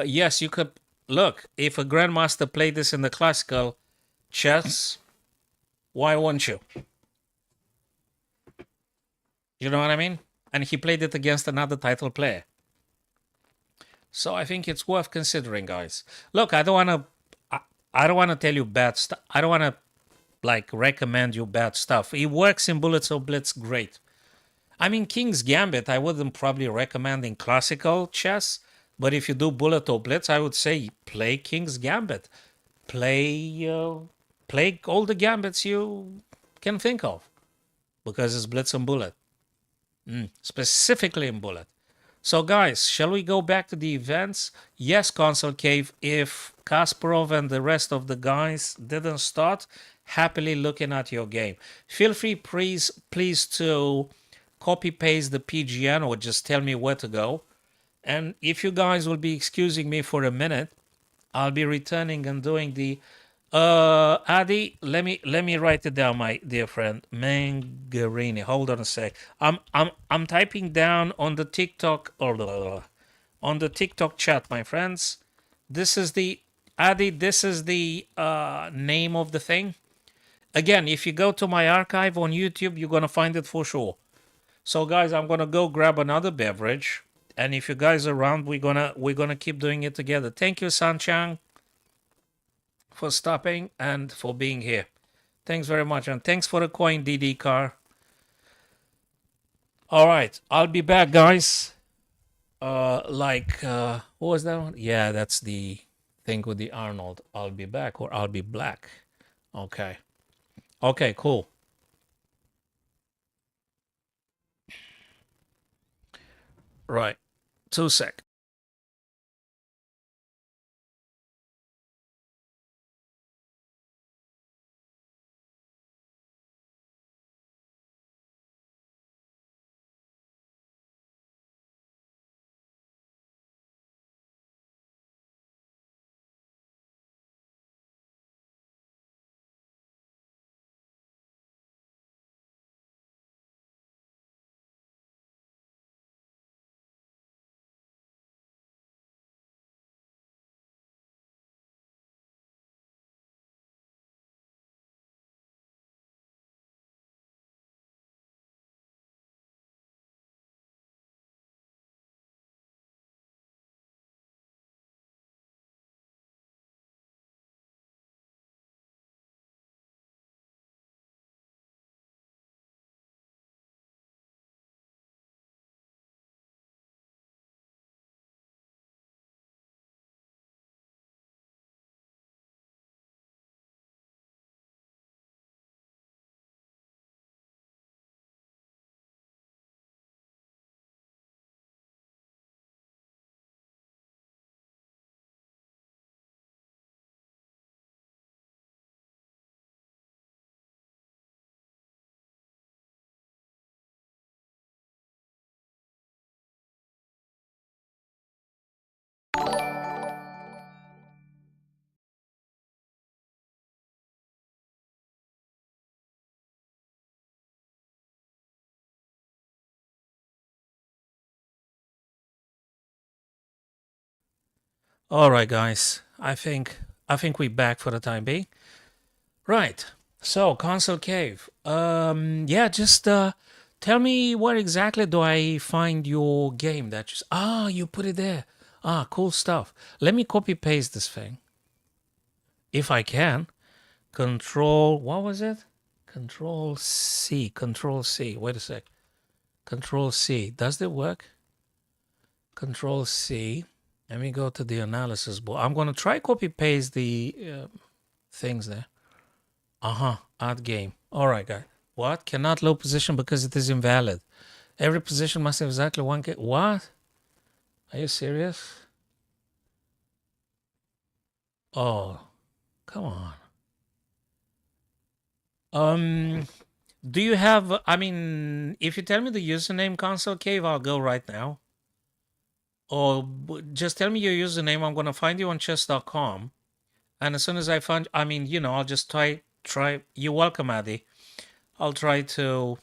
Yes, you could look if a grandmaster played this in the classical chess. Why won't you? You know what I mean? And he played it against another title player. So I think it's worth considering, guys. Look, I don't want to tell you bad stuff. I don't want to like recommend you bad stuff. It works in Bullets or Blitz great. I mean, King's Gambit, I wouldn't probably recommend in classical chess, but if you do Bullet or Blitz, I would say play King's Gambit. Play play all the gambits you can think of because it's Blitz and Bullet, specifically in Bullet. So, guys, shall we go back to the events? Yes, Console Cave. If Kasparov and the rest of the guys didn't start, happily looking at your game. Feel free, please, to copy paste the PGN or just tell me where to go. And if you guys will be excusing me for a minute, I'll be returning and doing the Adi, let me write it down, my dear friend. Mangarini. Hold on a sec. I'm typing down on the TikTok or on the TikTok chat, my friends. This is the Adi, this is the name of the thing. Again, if you go to my archive on YouTube, you're gonna find it for sure. So guys, I'm gonna go grab another beverage. And if you guys are around, we're gonna keep doing it together. Thank you, Sanchang, for stopping and for being here. Thanks very much. And thanks for the coin, DD car. All right. I'll be back, guys. What was that one? Yeah, that's the thing with the Arnold. I'll be back or I'll be black. Okay. Okay, cool. Right. 2 sec. All right, guys. I think we're back for the time being. Right. So, Console Cave. Yeah, just tell me where exactly do I find your game that you put it there. Ah, cool stuff. Let me copy paste this thing. If I can. Control, what was it? Control C. Control C. Wait a sec. Control C. Does it work? Control C. Let me go to the analysis board. I'm going to try copy paste the things there. Add game. All right, guys. What? Cannot load position because it is invalid. Every position must have exactly one game. What? Are you serious? Oh, come on. Do you have, I mean, if you tell me the username Console Cave, I'll go right now. Or just tell me your username. I'm going to find you on chess.com. And as soon as I find, I mean, I'll just try. You're welcome, Addy. I'll try to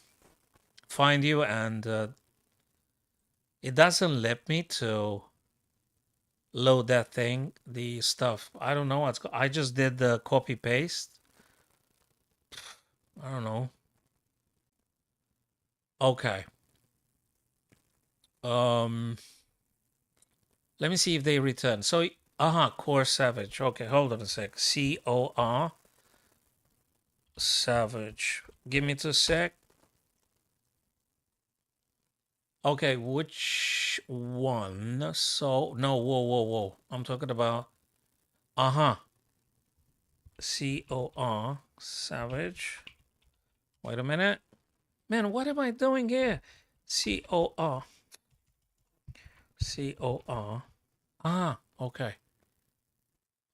find you, and it doesn't let me to load that thing, the stuff. I don't know what's. I just did the copy paste. I don't know. Okay. Um, let me see if they return. So, Core Savage. Okay, hold on a sec. COR Savage. Give me 2 sec. Okay, which one? So, no, whoa, whoa, whoa. I'm talking about, uh-huh, COR, Savage. Wait a minute. Man, what am I doing here? COR, COR. Okay.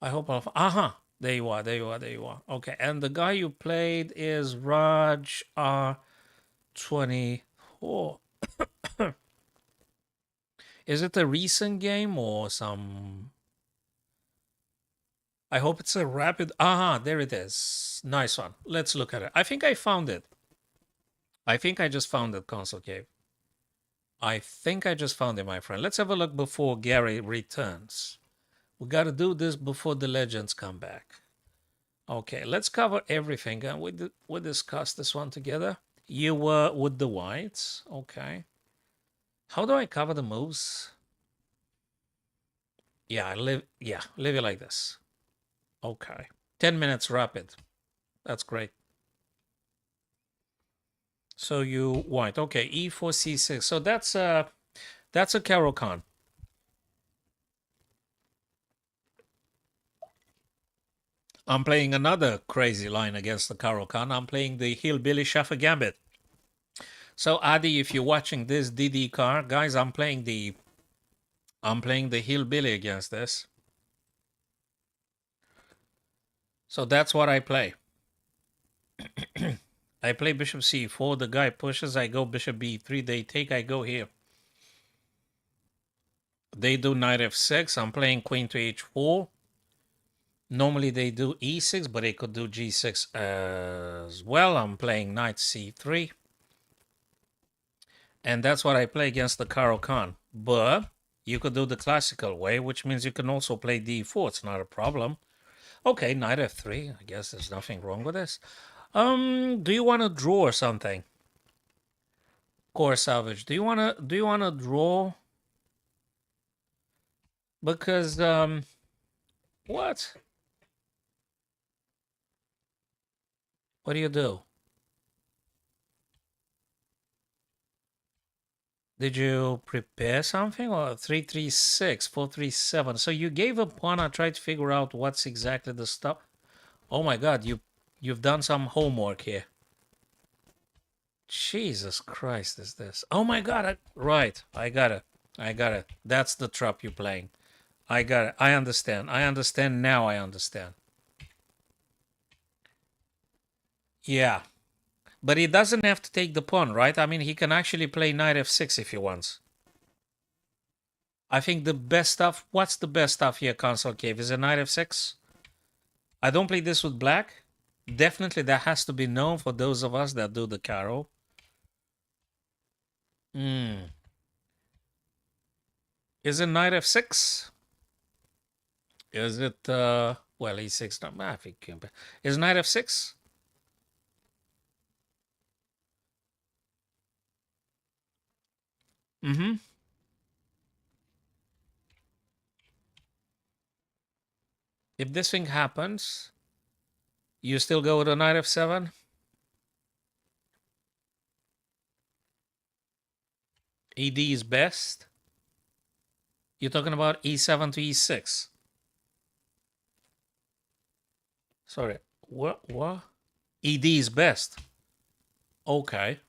I hope I'll, there you are, there you are, there you are. Okay, and the guy you played is Raj R24. Is it a recent game or some? I hope it's a rapid. There it is. Nice one. Let's look at it. I think I found it. I think I just found it, Console Cave. I think I just found it, my friend. Let's have a look before Gary returns. We got to do this before the legends come back. Okay, let's cover everything. And we discussed this one together. You were with the whites. Okay. How do I cover the moves? Yeah, leave it like this. Okay. 10 minutes rapid. That's great. So you white. Okay, e4, c6. So that's a Carol Khan. I'm playing another crazy line against the Carol Khan. I'm playing the Hillbilly Shuffle Gambit. So Adi, if you're watching this DD car, guys, I'm playing the Hillbilly against this. So that's what I play. I play Bishop C4. The guy pushes. I go Bishop B3. They take. I go here. They do Knight F6. I'm playing Queen to H4. Normally they do E6, but they could do G6 as well. I'm playing Knight C3. And that's what I play against the Karo Khan. But you could do the classical way, which means you can also play D4. It's not a problem. Okay, Knight F3. I guess there's nothing wrong with this. Do you want to draw or something? Core Savage. Do you wanna draw? Because what? What do you do? Did you prepare something or 336, 437? So you gave a pawn. I tried to figure out what's exactly the stuff. Oh my God, you've done some homework here. Jesus Christ, is this? Oh my God, right. I got it. I got it. That's the trap you're playing. I got it. I understand. I understand now. I understand. Yeah. But he doesn't have to take the pawn, right? I mean, he can actually play knight f6 if he wants. I think the best stuff. What's the best stuff here, Console Cave? Is it knight f6? I don't play this with black. Definitely that has to be known for those of us that do the Caro. Hmm. Is it knight f6? Is it, well, e6? No, I think. Is knight f6? Mm-hmm. If this thing happens, you still go with a knight f7? ED is best. You're talking about e7 to e6. Sorry. What? What? ED is best. Okay.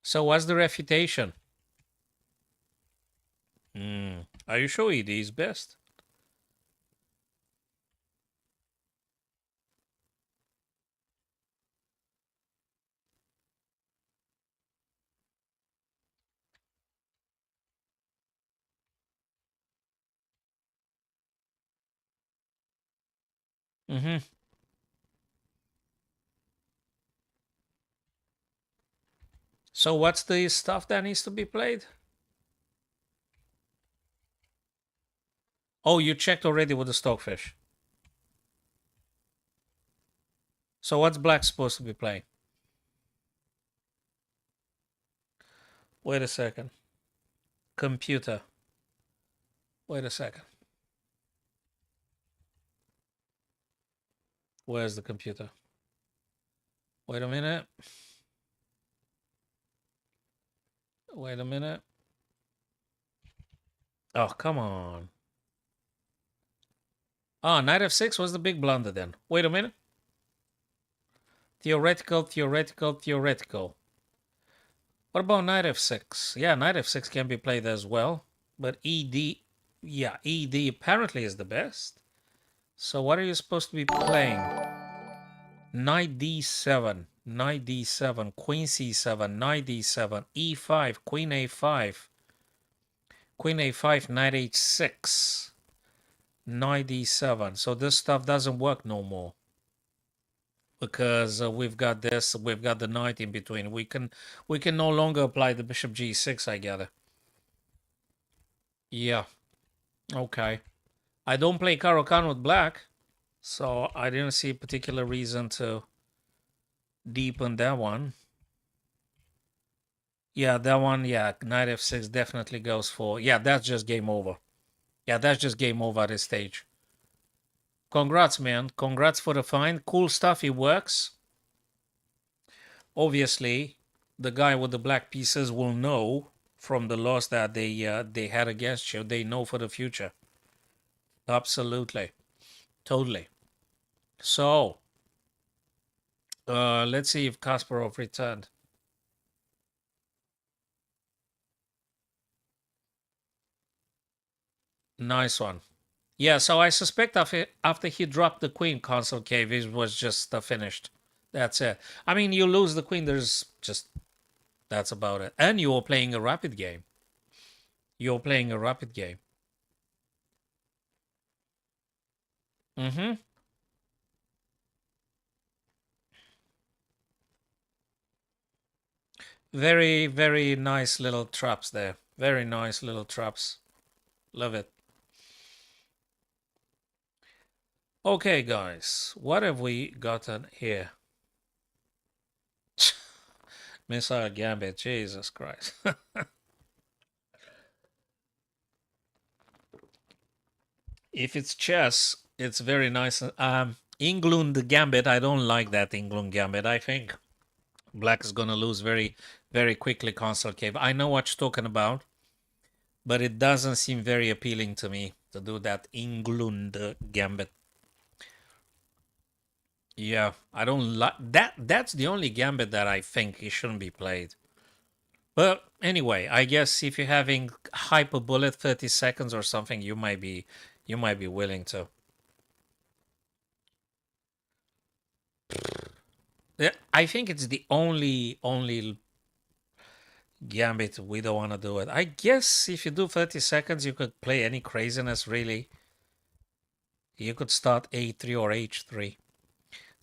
So what's the refutation? Are you sure ED is best? Mm-hmm. So what's the stuff that needs to be played? Oh, you checked already with the stockfish. So what's black supposed to be playing? Wait a second. Computer. Wait a second. Where's the computer? Wait a minute. Wait a minute. Oh, come on. Ah, knight f6 was the big blunder then. Wait a minute. Theoretical, theoretical, theoretical. What about knight f6? Yeah, knight f6 can be played as well. But ed, yeah, ed apparently is the best. So what are you supposed to be playing? Knight d7, knight d7, queen c7, knight d7, e5, queen a5, queen a5, knight h6, knight d7. So this stuff doesn't work no more because we've got this, we've got the knight in between. We can no longer apply the bishop g6, I gather. Yeah, okay. I don't play Caro-Kann with black, so I didn't see a particular reason to deepen that one. Yeah, that one, yeah, knight f6 definitely goes for, yeah, that's just game over. Yeah, that's just game over at this stage. Congrats, man. Congrats for the find. Cool stuff, it works. Obviously, the guy with the black pieces will know from the loss that they had against you. They know for the future. Absolutely. Totally. So, let's see if Kasparov returned. Nice one. Yeah, so I suspect after he dropped the queen, Console Cave, it was just finished. That's it. I mean, you lose the queen, there's just, that's about it. And you're playing a rapid game. You're playing a rapid game. Mm-hmm. Very, very nice little traps there. Very nice little traps. Love it. Okay, guys, what have we gotten here? Missile Gambit, Jesus Christ. If it's chess, it's very nice. England Gambit, I don't like that England Gambit. I think black is gonna lose very, very quickly Console Cave. I know what you're talking about, but it doesn't seem very appealing to me to do that England Gambit. Yeah, I don't like that. That's the only gambit that I think it shouldn't be played. But anyway, I guess if you're having hyper bullet 30 seconds or something, you might be willing to. Yeah, I think it's the only gambit we don't want to do it. I guess if you do 30 seconds, you could play any craziness really. You could start a3 or h3.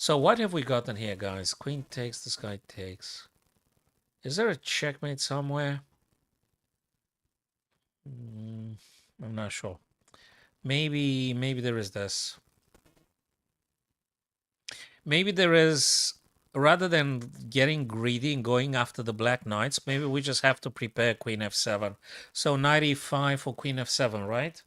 So what have we gotten here, guys? Queen takes, this guy takes. Is there a checkmate somewhere? I'm not sure. Maybe there is this. Maybe there is, rather than getting greedy and going after the black knights, maybe we just have to prepare queen f7. So knight e5 for queen f7, right?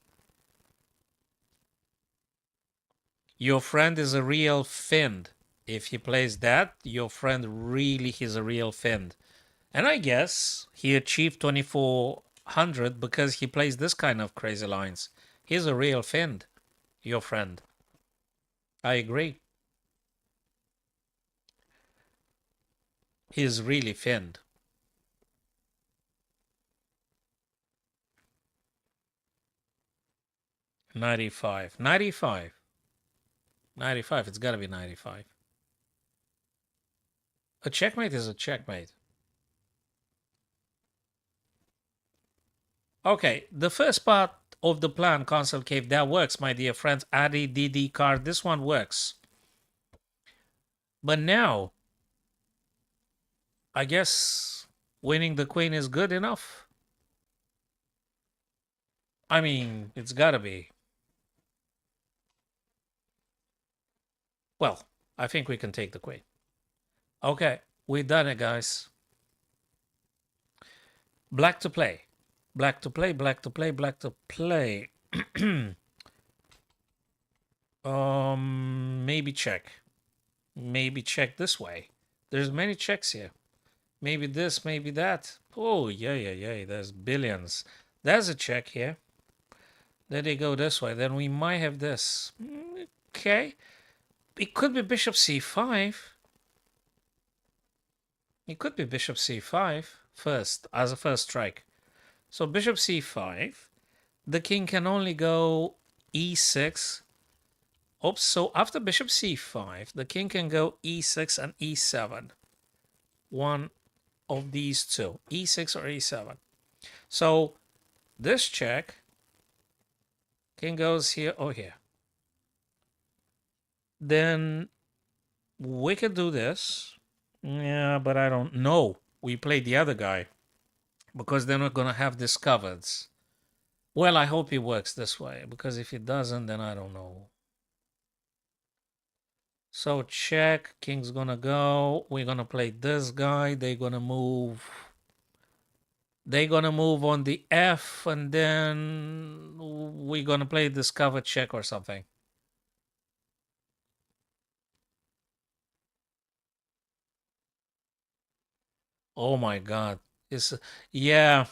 Your friend is a real fiend. If he plays that, your friend really is a real fiend. And I guess he achieved 2400 because he plays this kind of crazy lines. He's a real fiend, your friend. I agree. He's really fiend. 95. 95. 95. It's got to be 95. A checkmate is a checkmate. Okay, the first part of the plan, Console Cave. That works, my dear friends. Adi DD card. This one works. But now, I guess winning the queen is good enough. I mean, it's gotta be. Well, I think we can take the queen. Okay, we done it, guys. Black to play. Black to play, black to play, black to play. Maybe check. Maybe check this way. There's many checks here. Maybe this, maybe that. Oh, yeah. There's billions. There's a check here. Then they go this way. Then we might have this. Okay. It could be bishop c5. It could be bishop c5 first, as a first strike. So bishop c5. The king can only go e6. Oops, so after bishop c5, the king can go e6 and e7. One of these two, e6 or e7. So this check, king goes here or here. Then we could do this. Yeah, but I don't know. We played the other guy because then we're going to have discovered. Well, I hope it works this way, because if it doesn't, then I don't know. So check, king's gonna go. We're gonna play this guy. They're gonna move. They're gonna move on the F, and then we're gonna play discover check or something. Oh my God! It's yeah.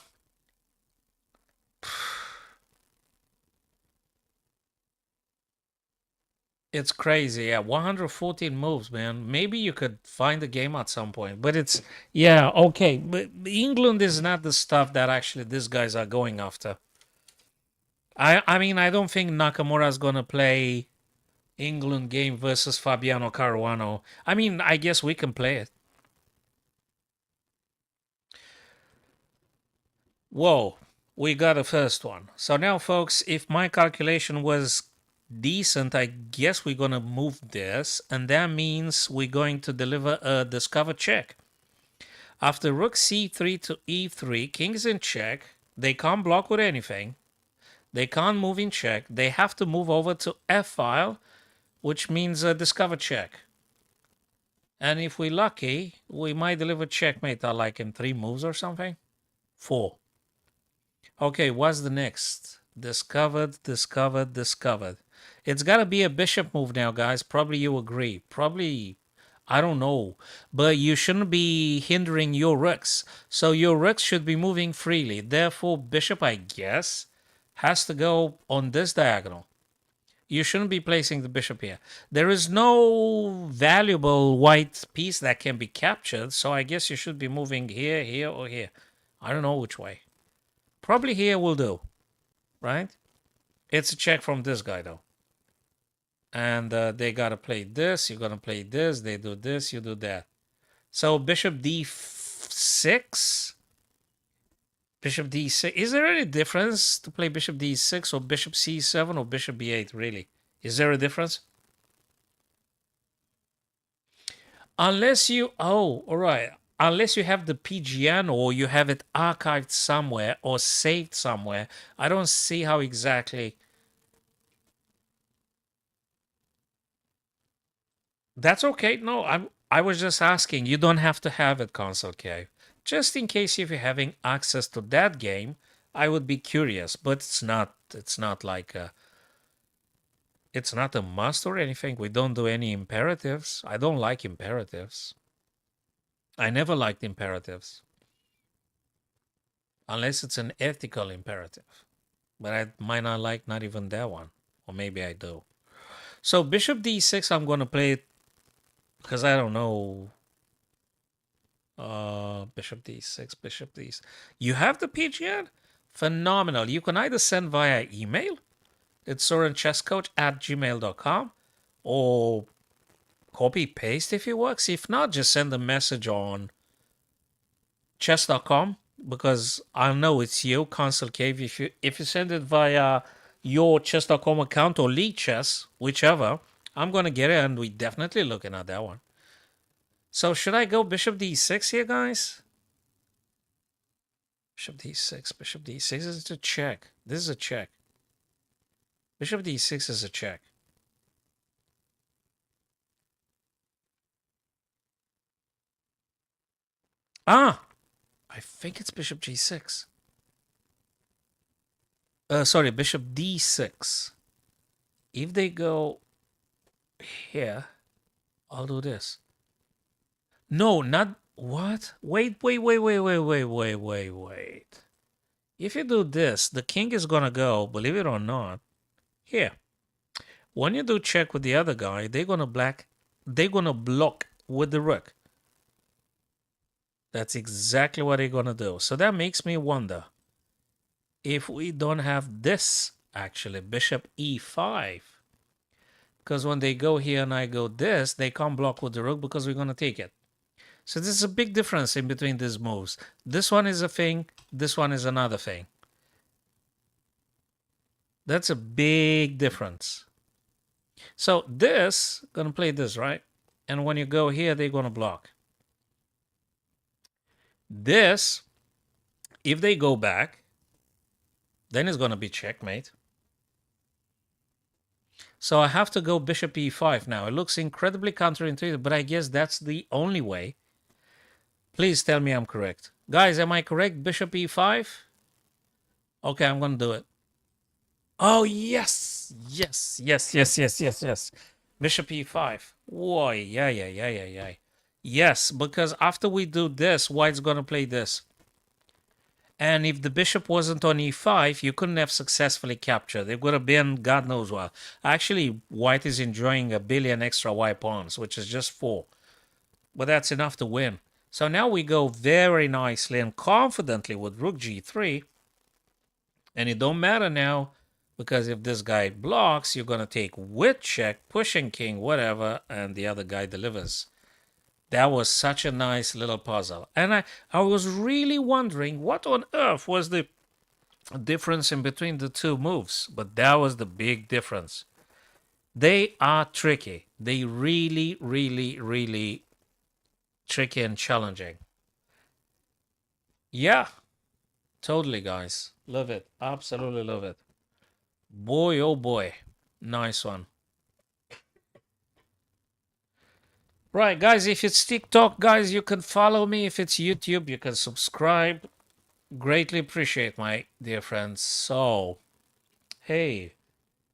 It's crazy. Yeah, 114 moves, man. Maybe you could find the game at some point, but it's yeah, okay. But England is not the stuff that actually these guys are going after. I mean, I don't think Nakamura's gonna play England game versus Fabiano Caruano. I mean, I guess we can play it. Whoa, we got a first one. So now, folks, if my calculation was decent, I guess we're going to move this, and that means we're going to deliver a discover check. After rook c3 to e3, king's in check. They can't block with anything. They can't move in check. They have to move over to f-file, which means a discover check. And if we're lucky, we might deliver checkmate like in 3 moves or something. 4. Okay, what's the next? Discovered. It's got to be a bishop move now, guys. Probably you agree. Probably, I don't know. But you shouldn't be hindering your rooks. So your rooks should be moving freely. Therefore, bishop, I guess, has to go on this diagonal. You shouldn't be placing the bishop here. There is no valuable white piece that can be captured. So I guess you should be moving here, here, or here. I don't know which way. Probably here will do, right? It's a check from this guy, though. And they got to play this. You're going to play this. They do this. You do that. So bishop d6. Bishop d6. Is there any difference to play bishop d6 or bishop c7 or bishop b8, really? Is there a difference? Unless you... Oh, all right. Unless you have the PGN or you have it archived somewhere or saved somewhere, I don't see how exactly. That's okay. No, I was just asking. You don't have to have it, Console Cave. Just in case if you're having access to that game, I would be curious. But it's not like it's not a must or anything. We don't do any imperatives. I don't like imperatives. I never liked imperatives. Unless it's an ethical imperative. But I might not like not even that one. Or maybe I do. So bishop d6, I'm going to play it because I don't know. Bishop d6, bishop d6. You have the PGN? Phenomenal. You can either send via email. It's sorenchesscoach@gmail.com. Or copy paste if it works. If not, just send a message on chess.com because I know it's you, Council Cave. If you send it via your chess.com account or Lee Chess, whichever, I'm gonna get it, and we definitely looking at that one. So should I go Bishop D6 here, guys? Bishop D6, Bishop D6 is a check. This is a check. Bishop D6 is a check. Ah, I think it's Bishop G6. Sorry, Bishop D6. If they go here, I'll do this. No, not what? Wait. If you do this, the king is gonna go, believe it or not, here. When you do check with the other guy, they're gonna block with the rook. That's exactly what they're gonna do. So that makes me wonder if we don't have this actually, Bishop E5. Because when they go here and I go this, they can't block with the rook because we're gonna take it. So this is a big difference in between these moves. This one is a thing, this one is another thing. That's a big difference. So this, gonna play this, right? And when you go here, they're gonna block. This, if they go back, then it's gonna be checkmate. So I have to go Bishop E5 now. It looks incredibly counterintuitive, but I guess that's the only way. Please tell me I'm correct. Guys, am I correct? Bishop E5? Okay, I'm gonna do it. Oh, yes. Yes. Bishop E5. Whoa, yeah. Yes, because after we do this, white's gonna play this. And if the bishop wasn't on e5, you couldn't have successfully captured. It would have been God knows what. Actually, white is enjoying a billion extra white pawns, which is just 4. But that's enough to win. So now we go very nicely and confidently with rook g3. And it don't matter now, because if this guy blocks, you're going to take with check, pushing king, whatever, and the other guy delivers. That was such a nice little puzzle. And I was really wondering what on earth was the difference in between the two moves. But that was the big difference. They are tricky. They really tricky and challenging. Yeah, totally, guys. Love it. Absolutely love it. Boy, oh boy. Nice one. Right, guys, if it's TikTok, guys, you can follow me. If it's YouTube, you can subscribe. Greatly appreciate, my dear friends. So, hey,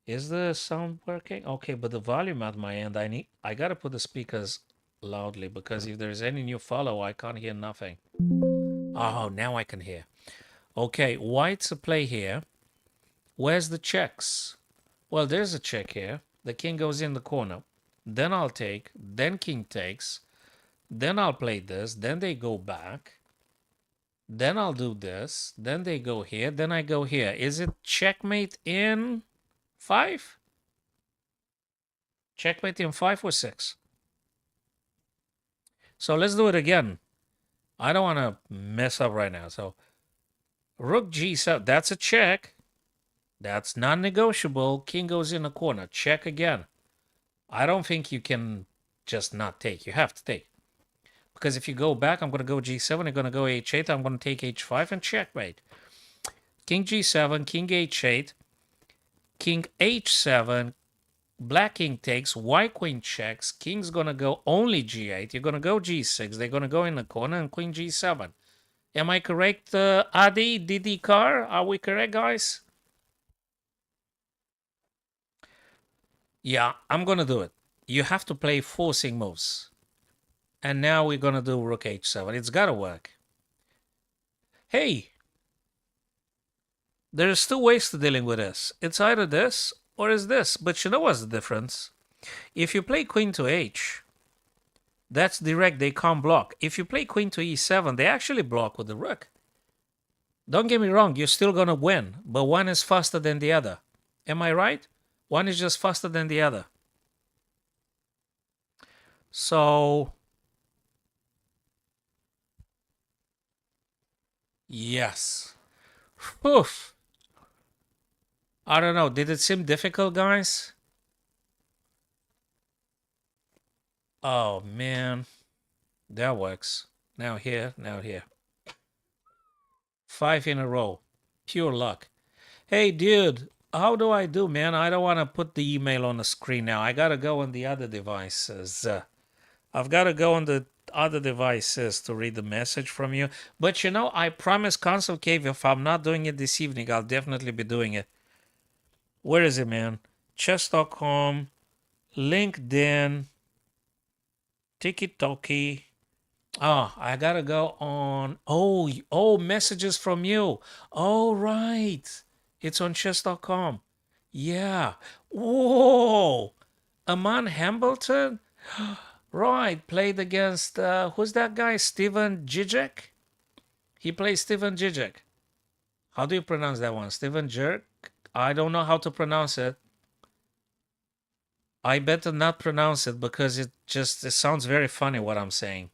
is the sound working? Okay, but the volume at my end, I gotta put the speakers loudly because if there's any new follow, I can't hear nothing. Oh, now I can hear. Okay, white's a play here. Where's the checks? Well, there's a check here. The king goes in the corner. Then I'll take, then king takes, then I'll play this, then they go back, then I'll do this, then they go here, then I go here. Is it checkmate in 5? Checkmate in 5 or 6? So let's do it again. I don't want to mess up right now. So rook g7, that's a check. That's non-negotiable. King goes in the corner. Check again. I don't think you can just not take. You have to take. Because if you go back, I'm going to go g7. I'm going to go h8. I'm going to take h5 and checkmate. King g7, king h8, king h7, black king takes, white queen checks. King's going to go only g8. You're going to go g6. They're going to go in the corner and queen g7. Am I correct, Adi, Didi Car? Are we correct, guys? Yeah, I'm going to do it. You have to play forcing moves. And now we're going to do rook h7. It's got to work. Hey, there's 2 ways to dealing with this. It's either this or is this. But you know what's the difference? If you play queen to h, that's direct. They can't block. If you play queen to e7, they actually block with the rook. Don't get me wrong. You're still going to win. But one is faster than the other. Am I right? One is just faster than the other. So, Yes. Oof. I don't know. Did it seem difficult, guys? Oh, man. That works. Now here, now here. 5 in a row. Pure luck. Hey, dude, how do I do, man? I don't want to put the email on the screen now. I got to go on the other devices. I've got to go on the other devices to read the message from you. But you know, I promise Console Cave, if I'm not doing it this evening, I'll definitely be doing it. Where is it, man? Chess.com, LinkedIn, TikTok. Oh, I gotta go on. Oh, messages from you. Oh, right. It's on chess.com. Yeah. Whoa. Aman Hambleton? Right. Played against, who's that guy? Steven Zizek? He plays Steven Zizek. How do you pronounce that one? Steven Jerk? I don't know how to pronounce it. I better not pronounce it because it sounds very funny what I'm saying.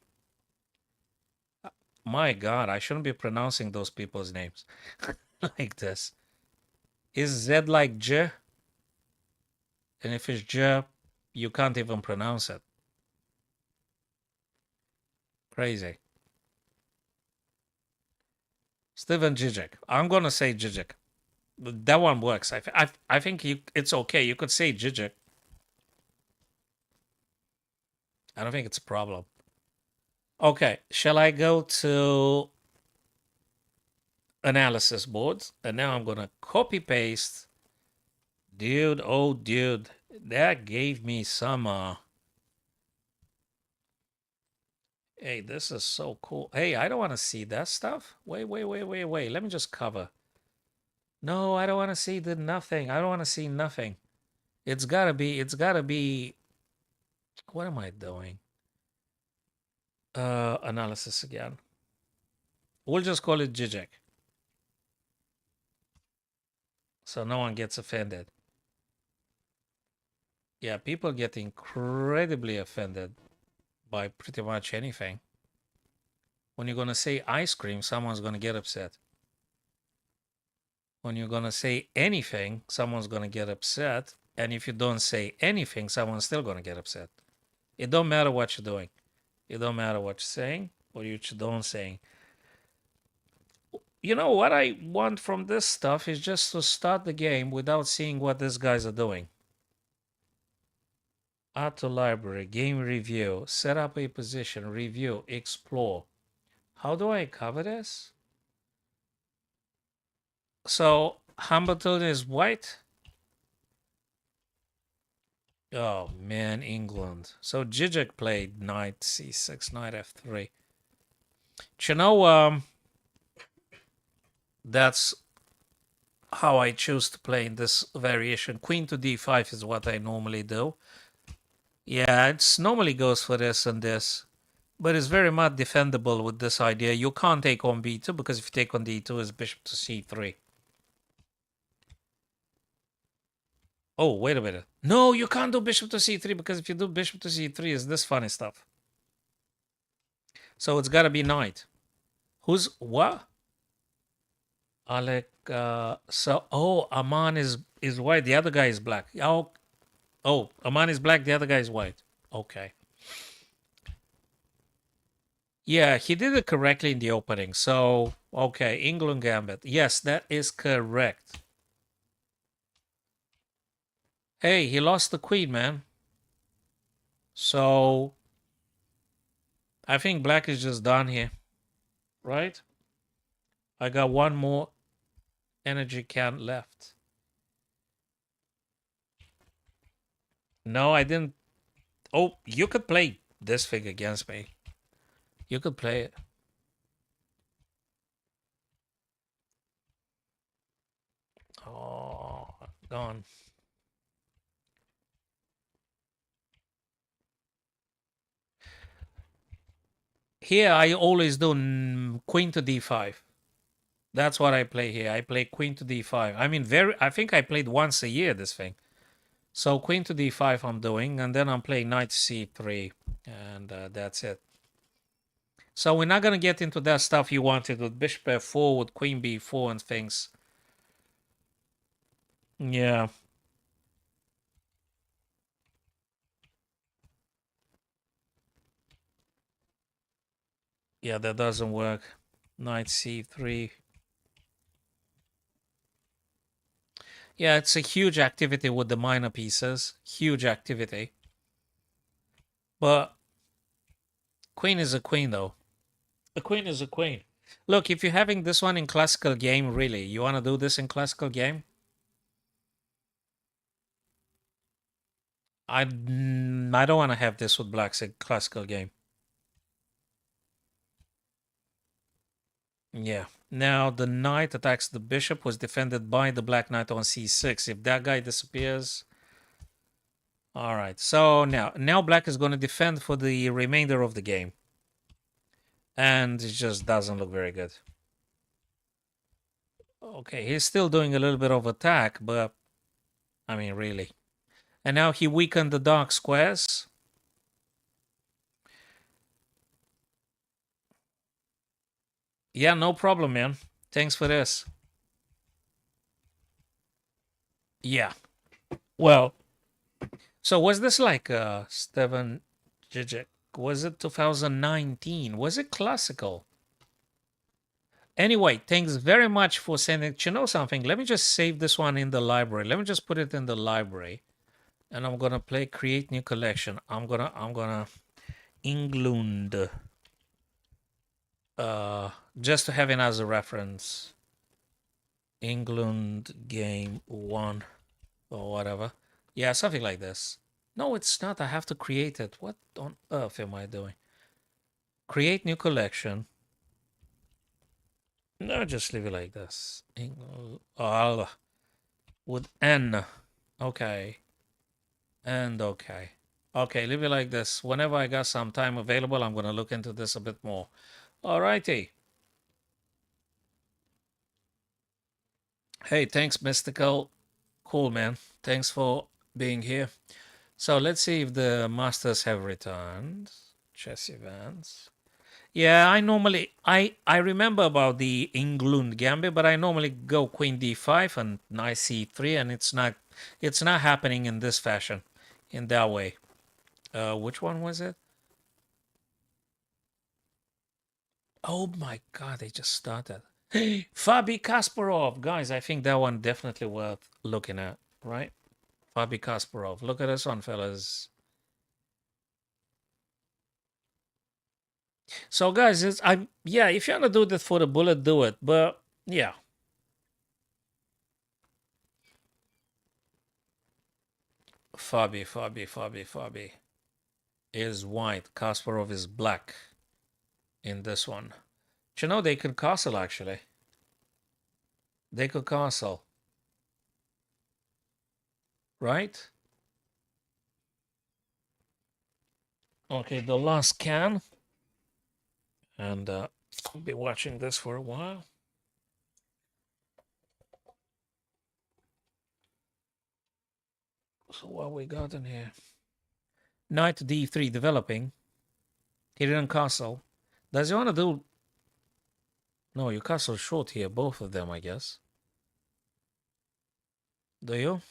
My God, I shouldn't be pronouncing those people's names like this. Is Z like J? And if it's J, you can't even pronounce it. Crazy. Steven Zizek. I'm gonna say Zizek. That one works. I think it's okay. You could say Zizek. I don't think it's a problem. Okay, shall I go to analysis boards? And now I'm gonna copy paste. Dude, oh dude, that gave me some hey, this is so cool. Hey, I don't want to see that stuff. Wait. Let me just cover. No, I don't want to see the nothing. I don't want to see nothing. It's gotta be, what am I doing? Analysis again. We'll just call it Jijek. So no one gets offended. Yeah, people get incredibly offended by pretty much anything. When you're gonna say ice cream, someone's gonna get upset. When you're gonna say anything, someone's gonna get upset. And if you don't say anything, someone's still gonna get upset. It don't matter what you're doing. It don't matter what you're saying or you don't saying. You know what I want from this stuff is just to start the game without seeing what these guys are doing. Add to library, game review, set up a position, review, explore. How do I cover this? So Hambleton is white. Oh man, England. So Zizek played knight c6, knight f3. You know, that's how I choose to play in this variation. Queen to d5 is what I normally do. Yeah, it's normally goes for this and this, but it's very much defendable with this idea. You can't take on b2 because if you take on d2, it's bishop to c3. Oh, wait a minute. No, you can't do bishop to c3 because if you do bishop to c3, it's this funny stuff. So it's got to be knight. Who's what? Alec. Aman is white. The other guy is black. Aman is black. The other guy is white. Okay. Yeah, he did it correctly in the opening. So, okay, England Gambit. Yes, that is correct. Hey, he lost the queen, man. So, I think black is just done here, right? I got one more energy can left. No, I didn't. Oh, you could play this thing against me. You could play it. Oh, gone. Here, I always do queen to d5. That's what I play here. I play queen to d5. I mean, I think I played once a year this thing. So queen to d5 I'm doing, and then I'm playing knight c3, and that's it. So we're not gonna get into that stuff you wanted with bishop f4, with queen b4 and things. Yeah. Yeah, that doesn't work. Knight c3. Yeah, it's a huge activity with the minor pieces. Huge activity. But queen is a queen, though. A queen is a queen. Look, if you're having this one in classical game, really, you want to do this in classical game? I don't want to have this with black's in classical game. Yeah. Now, the knight attacks the bishop was defended by the black knight on c6. If that guy disappears... All right. So now black is going to defend for the remainder of the game. And it just doesn't look very good. Okay, he's still doing a little bit of attack, but... I mean, really. And now he weakened the dark squares. Yeah, no problem, man. Thanks for this. Yeah. Well, so was this like Steven Žižek? Was it 2019? Was it classical? Anyway, thanks very much for sending. You know something? Let me just save this one in the library. Let me just put it in the library, and I'm gonna play create new collection. I'm gonna England. Just to have it as a reference. England game 1 or whatever. Yeah, something like this. No, it's not. I have to create it. What on earth am I doing? Create new collection. No, just leave it like this. Oh, with N. Okay. And okay. Okay, leave it like this. Whenever I got some time available, I'm going to look into this a bit more. Alrighty. Hey, thanks, Mystical. Cool, man. Thanks for being here. So let's see if the masters have returned. Chess events. Yeah, I remember about the England gambit, but I normally go queen d5 and knight c3, and it's not happening in this fashion, in that way. Which one was it? Oh my God, they just started. Fabi Kasparov, guys, I think that one definitely worth looking at, right? Fabi Kasparov, look at this one, fellas. So, guys, yeah, if you want to do this for the bullet, do it. But yeah, Fabi is white. Kasparov is black in this one. Do you know they could castle actually? They could castle, right? Okay, the last can, and I'll be watching this for a while. So what we got in here? Knight d3 developing. He didn't castle. Does he want to do... No, you castle short here, both of them, I guess. Do you?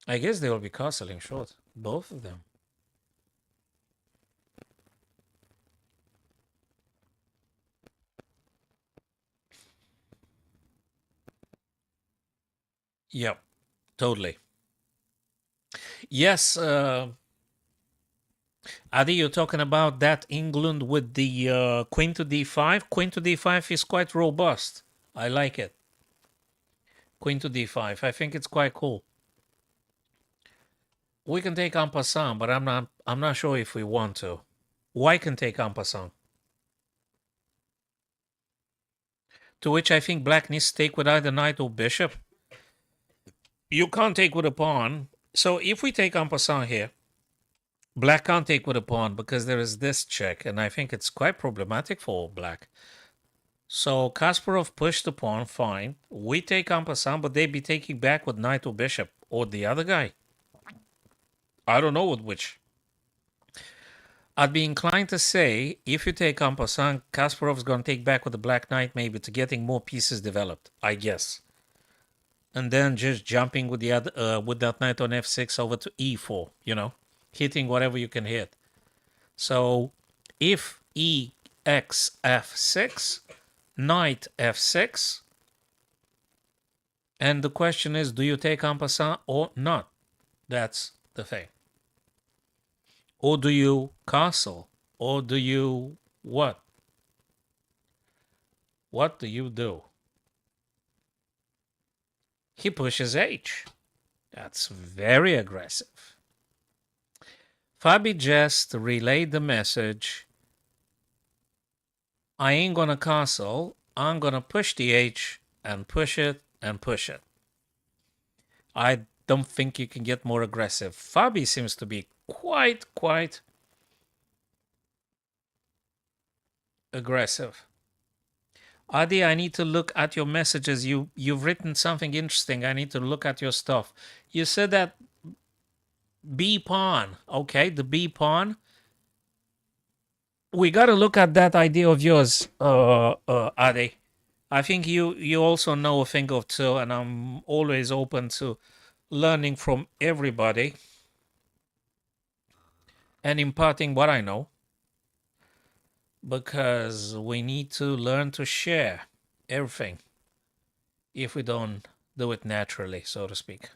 I guess they will be castling short, both of them. Yep, totally. Yes, Adi, you're talking about that England with the queen to d5. Queen to d5 is quite robust. I like it. Queen to d5. I think it's quite cool. We can take en passant, but I'm not sure if we want to. White can take en passant. To which I think black needs to take with either knight or bishop. You can't take with a pawn. So if we take en passant here, black can't take with a pawn because there is this check, and I think it's quite problematic for black. So Kasparov pushed the pawn, fine. We take en passant, but they'd be taking back with knight or bishop, or the other guy. I don't know with which. I'd be inclined to say if you take en passant, Kasparov's going to take back with the Black Knight maybe to getting more pieces developed, I guess. And then just jumping with the other with that knight on f6 over to e4, hitting whatever you can hit. So if ex f6, knight f6, and the question is, do you take en passant or not? That's the thing. Or do you castle? Or do you what? What do you do? He pushes h. That's very aggressive. Fabi just relayed the message. I ain't gonna castle. I'm gonna push the h and push it and push it. I don't think you can get more aggressive. Fabi seems to be quite aggressive. Adi, I need to look at your messages. You've written something interesting. I need to look at your stuff. You said that B pawn. Okay, the B pawn. We got to look at that idea of yours, Adi. I think you also know a thing or two, and I'm always open to learning from everybody and imparting what I know, because we need to learn to share everything if we don't do it naturally, so to speak.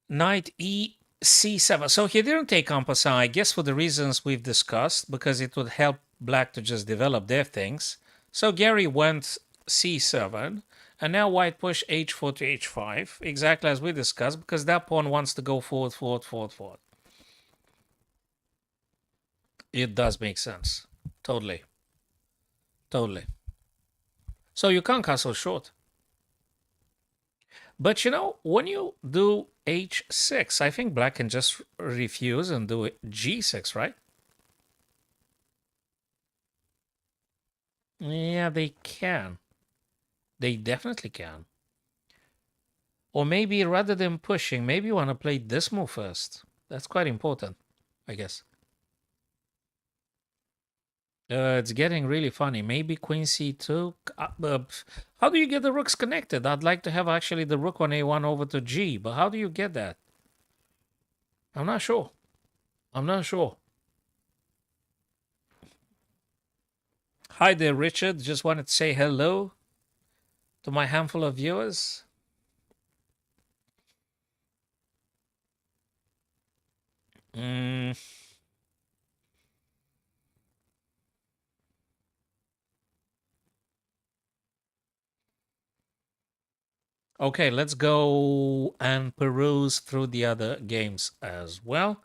Knight e c7. So he didn't take en passant, I guess, for the reasons we've discussed, because it would help black to just develop their things. So Gary went c7, and now white push h4 to h5, exactly as we discussed, because that pawn wants to go forward, forward, forward, forward. It does make sense. Totally. Totally. So you can't castle short. But when you do h6, I think black can just refuse and do g6, right? Yeah, they can. They definitely can. Or maybe rather than pushing, maybe you want to play this move first. That's quite important, I guess. It's getting really funny. Maybe queen c2. How do you get the rooks connected? I'd like to have actually the rook on a1 over to g, but how do you get that? I'm not sure. I'm not sure. Hi there, Richard. Just wanted to say hello to my handful of viewers. Okay, let's go and peruse through the other games as well.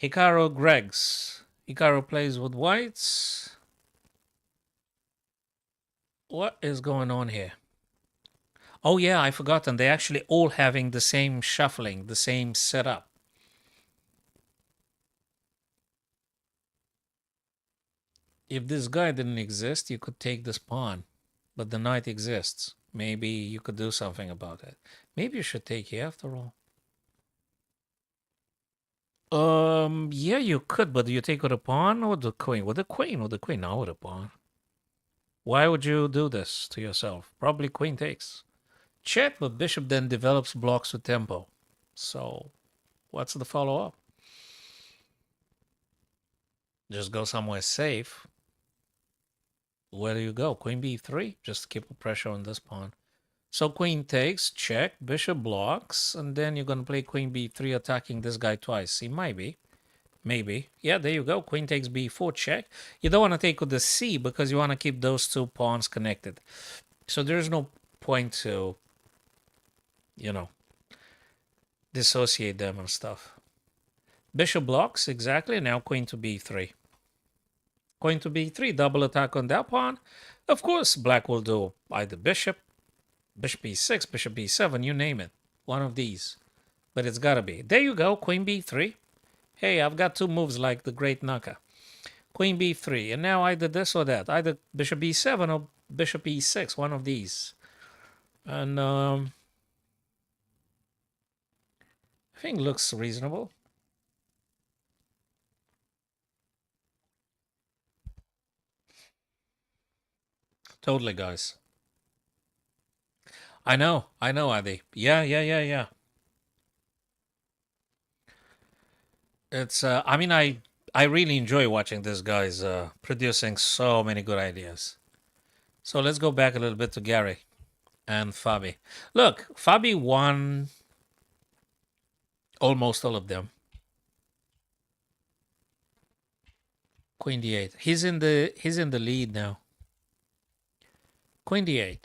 Hikaru Greggs. Hikaru plays with whites. What is going on here? Oh yeah, I forgotten. They're actually all having the same shuffling, the same setup. If this guy didn't exist, you could take this pawn. But the knight exists. Maybe you could do something about it. Maybe you should take here after all. Yeah, you could, but do you take with a pawn or the queen? With the queen, with the queen, not with a pawn. Why would you do this to yourself? Probably queen takes. Check, but bishop then develops blocks with tempo. So, what's the follow-up? Just go somewhere safe. Where do you go? Queen b3? Just to keep the pressure on this pawn. So queen takes, check, bishop blocks, and then you're going to play queen b3 attacking this guy twice. He might be. Maybe. Yeah, there you go. Queen takes b4, check. You don't want to take with the c because you want to keep those two pawns connected. So there's no point to, dissociate them and stuff. Bishop blocks, exactly. Now queen to b3. Queen to b3, double attack on that pawn. Of course, black will do either bishop e6, bishop b7, you name it. One of these. But it's got to be. There you go, queen b3. Hey, I've got two moves like the great Naka. Queen b3, and now either this or that. Either bishop b7 or bishop e6, one of these. And I think looks reasonable. Totally, guys. I know, Adi. Yeah, yeah, yeah, yeah. It's I mean I really enjoy watching this guy's producing so many good ideas. So let's go back a little bit to Gary and Fabi. Look, Fabi won almost all of them. Queen d8. He's in the lead now. Queen d8.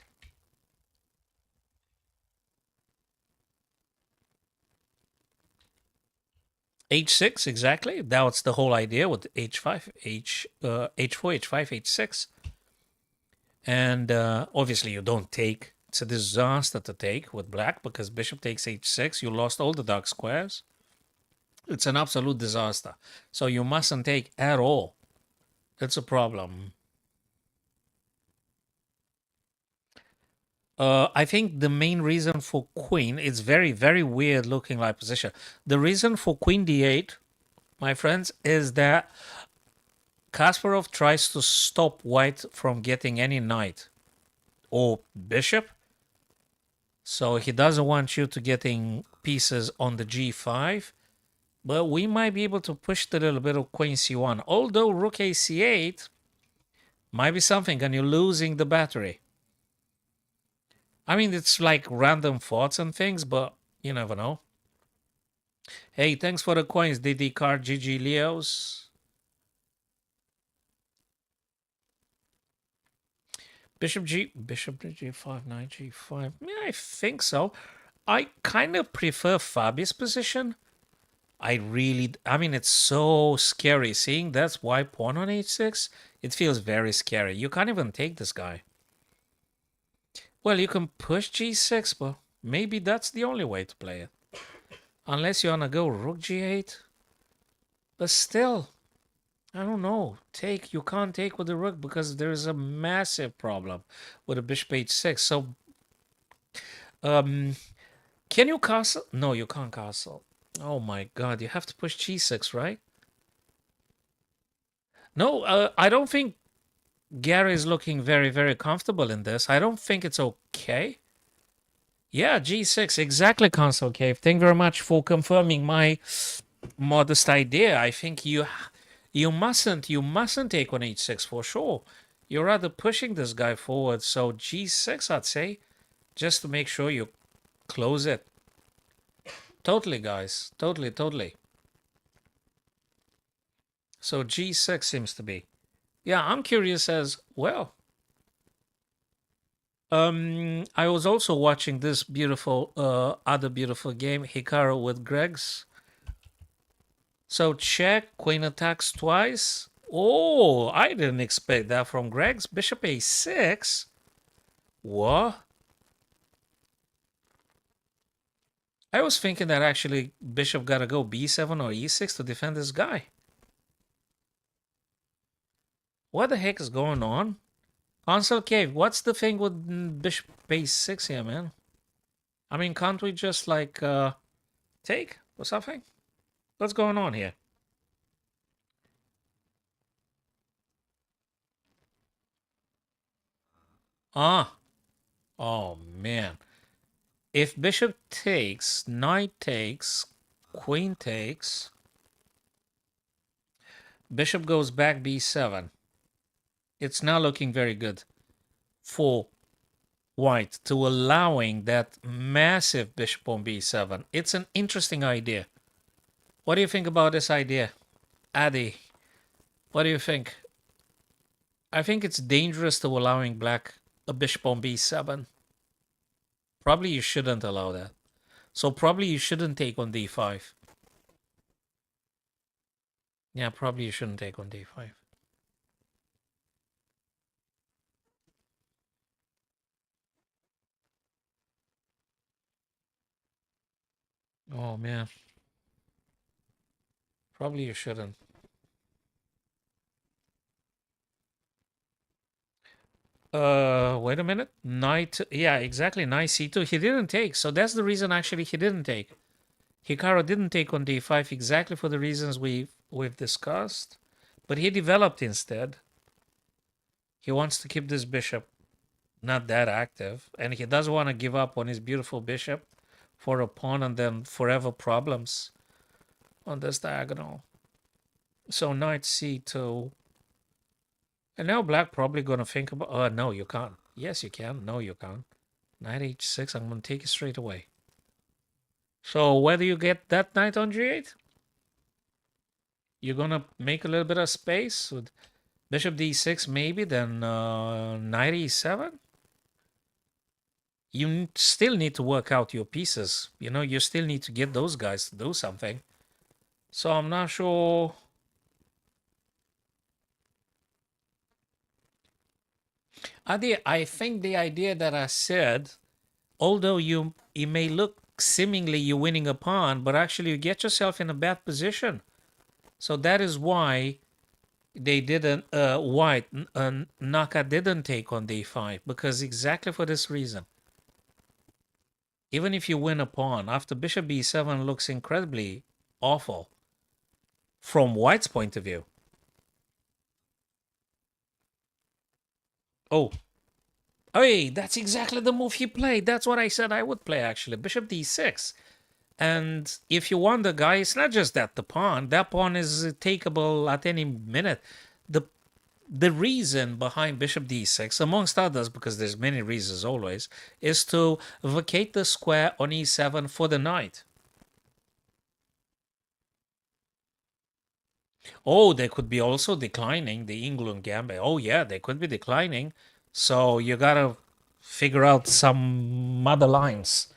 H6 exactly. That's the whole idea with h5, h4, h5, h6. And obviously you don't take. It's a disaster to take with black because bishop takes h6. You lost all the dark squares. It's an absolute disaster. So you mustn't take at all. It's a problem. I think the main reason for queen, it's very, very weird looking like position. The reason for queen d8, my friends, is that Kasparov tries to stop white from getting any knight or bishop. So he doesn't want you to getting pieces on the g5. But we might be able to push the little bit of queen c1. Although rook a c8 might be something and you're losing the battery. I mean, it's like random thoughts and things, but you never know. Hey, thanks for the coins, DD Card, GG Leos. Bishop g5, knight g5. Yeah, I think so. I kind of prefer Fabi's position. I mean, it's so scary. Seeing that's why pawn on h6, it feels very scary. You can't even take this guy. Well, you can push g6, but maybe that's the only way to play it. Unless you want to go rook g8. But still, I don't know. You can't take with the rook because there's a massive problem with a bishop h6. So, can you castle? No, you can't castle. Oh my god, you have to push g6, right? No, I don't think Gary is looking very, very comfortable in this. I don't think it's okay. Yeah, g6, exactly, Console Cave. Thank you very much for confirming my modest idea. I think you mustn't take on h6 for sure. You're rather pushing this guy forward. So g6, I'd say, just to make sure you close it. Totally, guys. Totally, totally. So g6 seems to be. Yeah, I'm curious as well. I was also watching this beautiful, other beautiful game, Hikaru with Greg's. So check, queen attacks twice. Oh, I didn't expect that from Greg's. Bishop a6. What? I was thinking that actually bishop gotta go b7 or e6 to defend this guy. What the heck is going on? Console Cave, what's the thing with bishop a6 here, man? I mean, can't we just like take or something? What's going on here? Ah, oh man. If bishop takes, knight takes, queen takes, bishop goes back b7. It's now looking very good for white to allowing that massive bishop on b7. It's an interesting idea. What do you think about this idea? Addy, what do you think? I think it's dangerous to allowing black a bishop on b7. Probably you shouldn't allow that. So probably you shouldn't take on d5. Yeah, probably you shouldn't take on d5. Oh man. Probably you shouldn't. Wait a minute. Knight, yeah, exactly. Knight c2. He didn't take. So that's the reason actually he didn't take. Hikaru didn't take on d5 exactly for the reasons we've discussed, but he developed instead. He wants to keep this bishop not that active, and he doesn't want to give up on his beautiful bishop for a pawn and then forever problems on this diagonal. So knight c2. And now black probably going to think about... Oh, no, you can't. Yes, you can. No, you can't. Knight h6, I'm going to take it straight away. So whether you get that knight on g8, you're going to make a little bit of space with bishop d6 maybe, then knight e7. You still need to work out your pieces. You know, you still need to get those guys to do something. So I'm not sure... I think the idea that I said, although it may look seemingly you're winning a pawn, but actually you get yourself in a bad position. So that is why they didn't, Naka didn't take on d5, because exactly for this reason. Even if you win a pawn, after bishop b7 looks incredibly awful from white's point of view. Oh, hey, that's exactly the move he played. That's what I said I would play, actually. Bishop d6. And if you wonder, guys, it's not just that that pawn is takeable at any minute. The reason behind bishop d6, amongst others, because there's many reasons always, is to vacate the square on e7 for the knight. Oh, they could be also declining the England gambit. Oh, yeah, they could be declining. So you gotta figure out some other lines.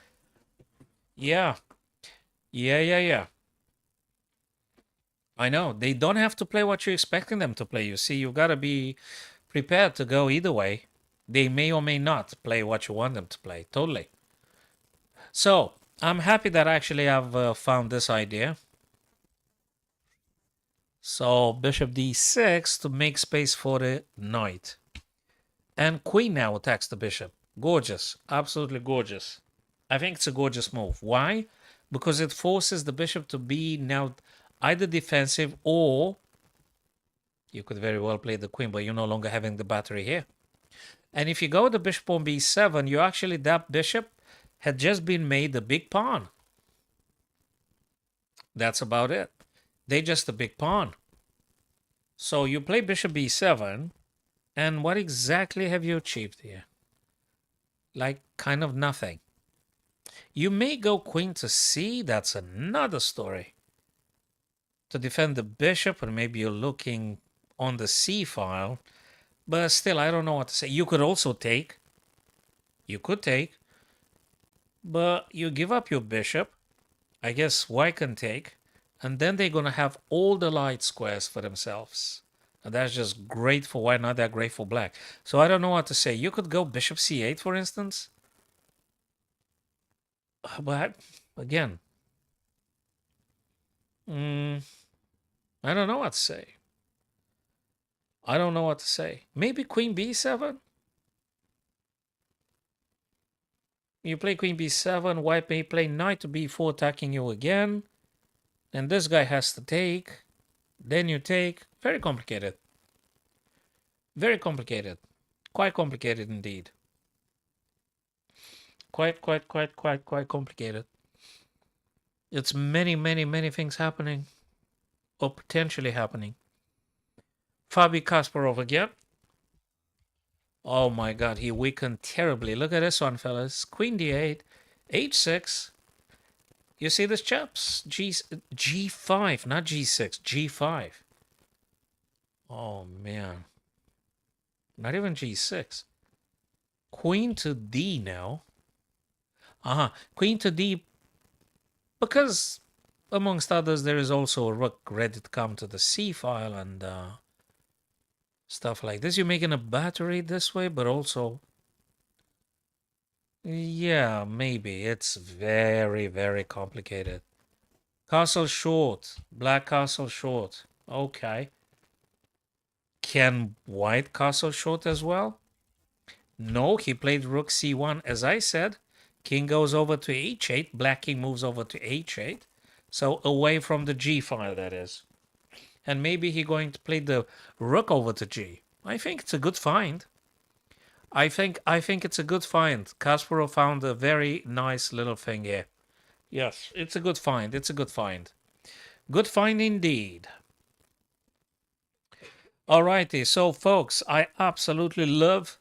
Yeah. Yeah. I know. They don't have to play what you're expecting them to play. You see, you've got to be prepared to go either way. They may or may not play what you want them to play. Totally. So, I'm happy that actually I've found this idea. So, bishop d6 to make space for the knight. And queen now attacks the bishop. Gorgeous. Absolutely gorgeous. I think it's a gorgeous move. Why? Because it forces the bishop to be now either defensive, or you could very well play the queen, but you're no longer having the battery here. And if you go the bishop on b7, you actually, that bishop had just been made a big pawn. That's about it. They just a big pawn. So you play bishop b7, and what exactly have you achieved here? Like, kind of nothing. You may go queen to c, that's another story. To defend the bishop, and maybe you're looking on the c file, but still, I don't know what to say. You could also take. You could take, but you give up your bishop. I guess white can take, and then they're going to have all the light squares for themselves. And that's just great for white, not that great for black. So I don't know what to say. You could go bishop c8, for instance. But again, I don't know what to say. I don't know what to say. Maybe queen b7? You play queen b7, white may play knight to b4, attacking you again. And this guy has to take. Then you take. Very complicated. Very complicated. Quite complicated indeed. Quite complicated. It's many things happening. Or potentially happening. Fabi Kasparov again. Oh my god, he weakened terribly. Look at this one, fellas. Queen d8, h6. You see this, chaps? G5, not g6, g5. Oh man. Not even g6. Queen to d now. Queen to d. Because, amongst others, there is also a rook ready to come to the c file and stuff like this. You're making a battery this way, but also... Yeah, maybe. It's very complicated. Castle short. Black castle short. Okay. Can white castle short as well? No, he played rook c1. As I said, king goes over to h8. Black king moves over to h8. So away from the G file, that is. And maybe he going to play the rook over to G. I think it's a good find. I think it's a good find. Kasparov found a very nice little thing here. Yes, it's a good find. It's a good find. Good find indeed. Alrighty, so folks, I absolutely love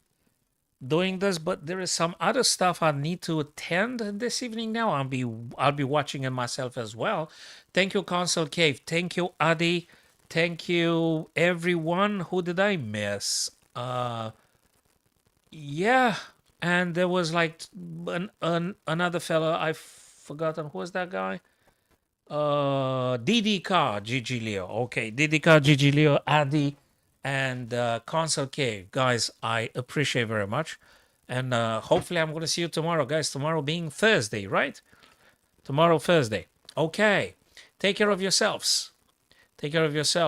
doing this, but there is some other stuff I need to attend this evening now. I'll be watching it myself as well. Thank you, Console Cave. Thank you, Adi. Thank you, everyone. Who did I miss? Yeah, and there was like another fella. I've forgotten who was that guy. DDK GG Leo. Okay, DDK GG Leo, Adi, and Console Cave. Guys, I appreciate very much. And hopefully I'm going to see you tomorrow, guys. Tomorrow being Thursday, right? Tomorrow, Thursday. Okay. Take care of yourselves. Take care of yourselves.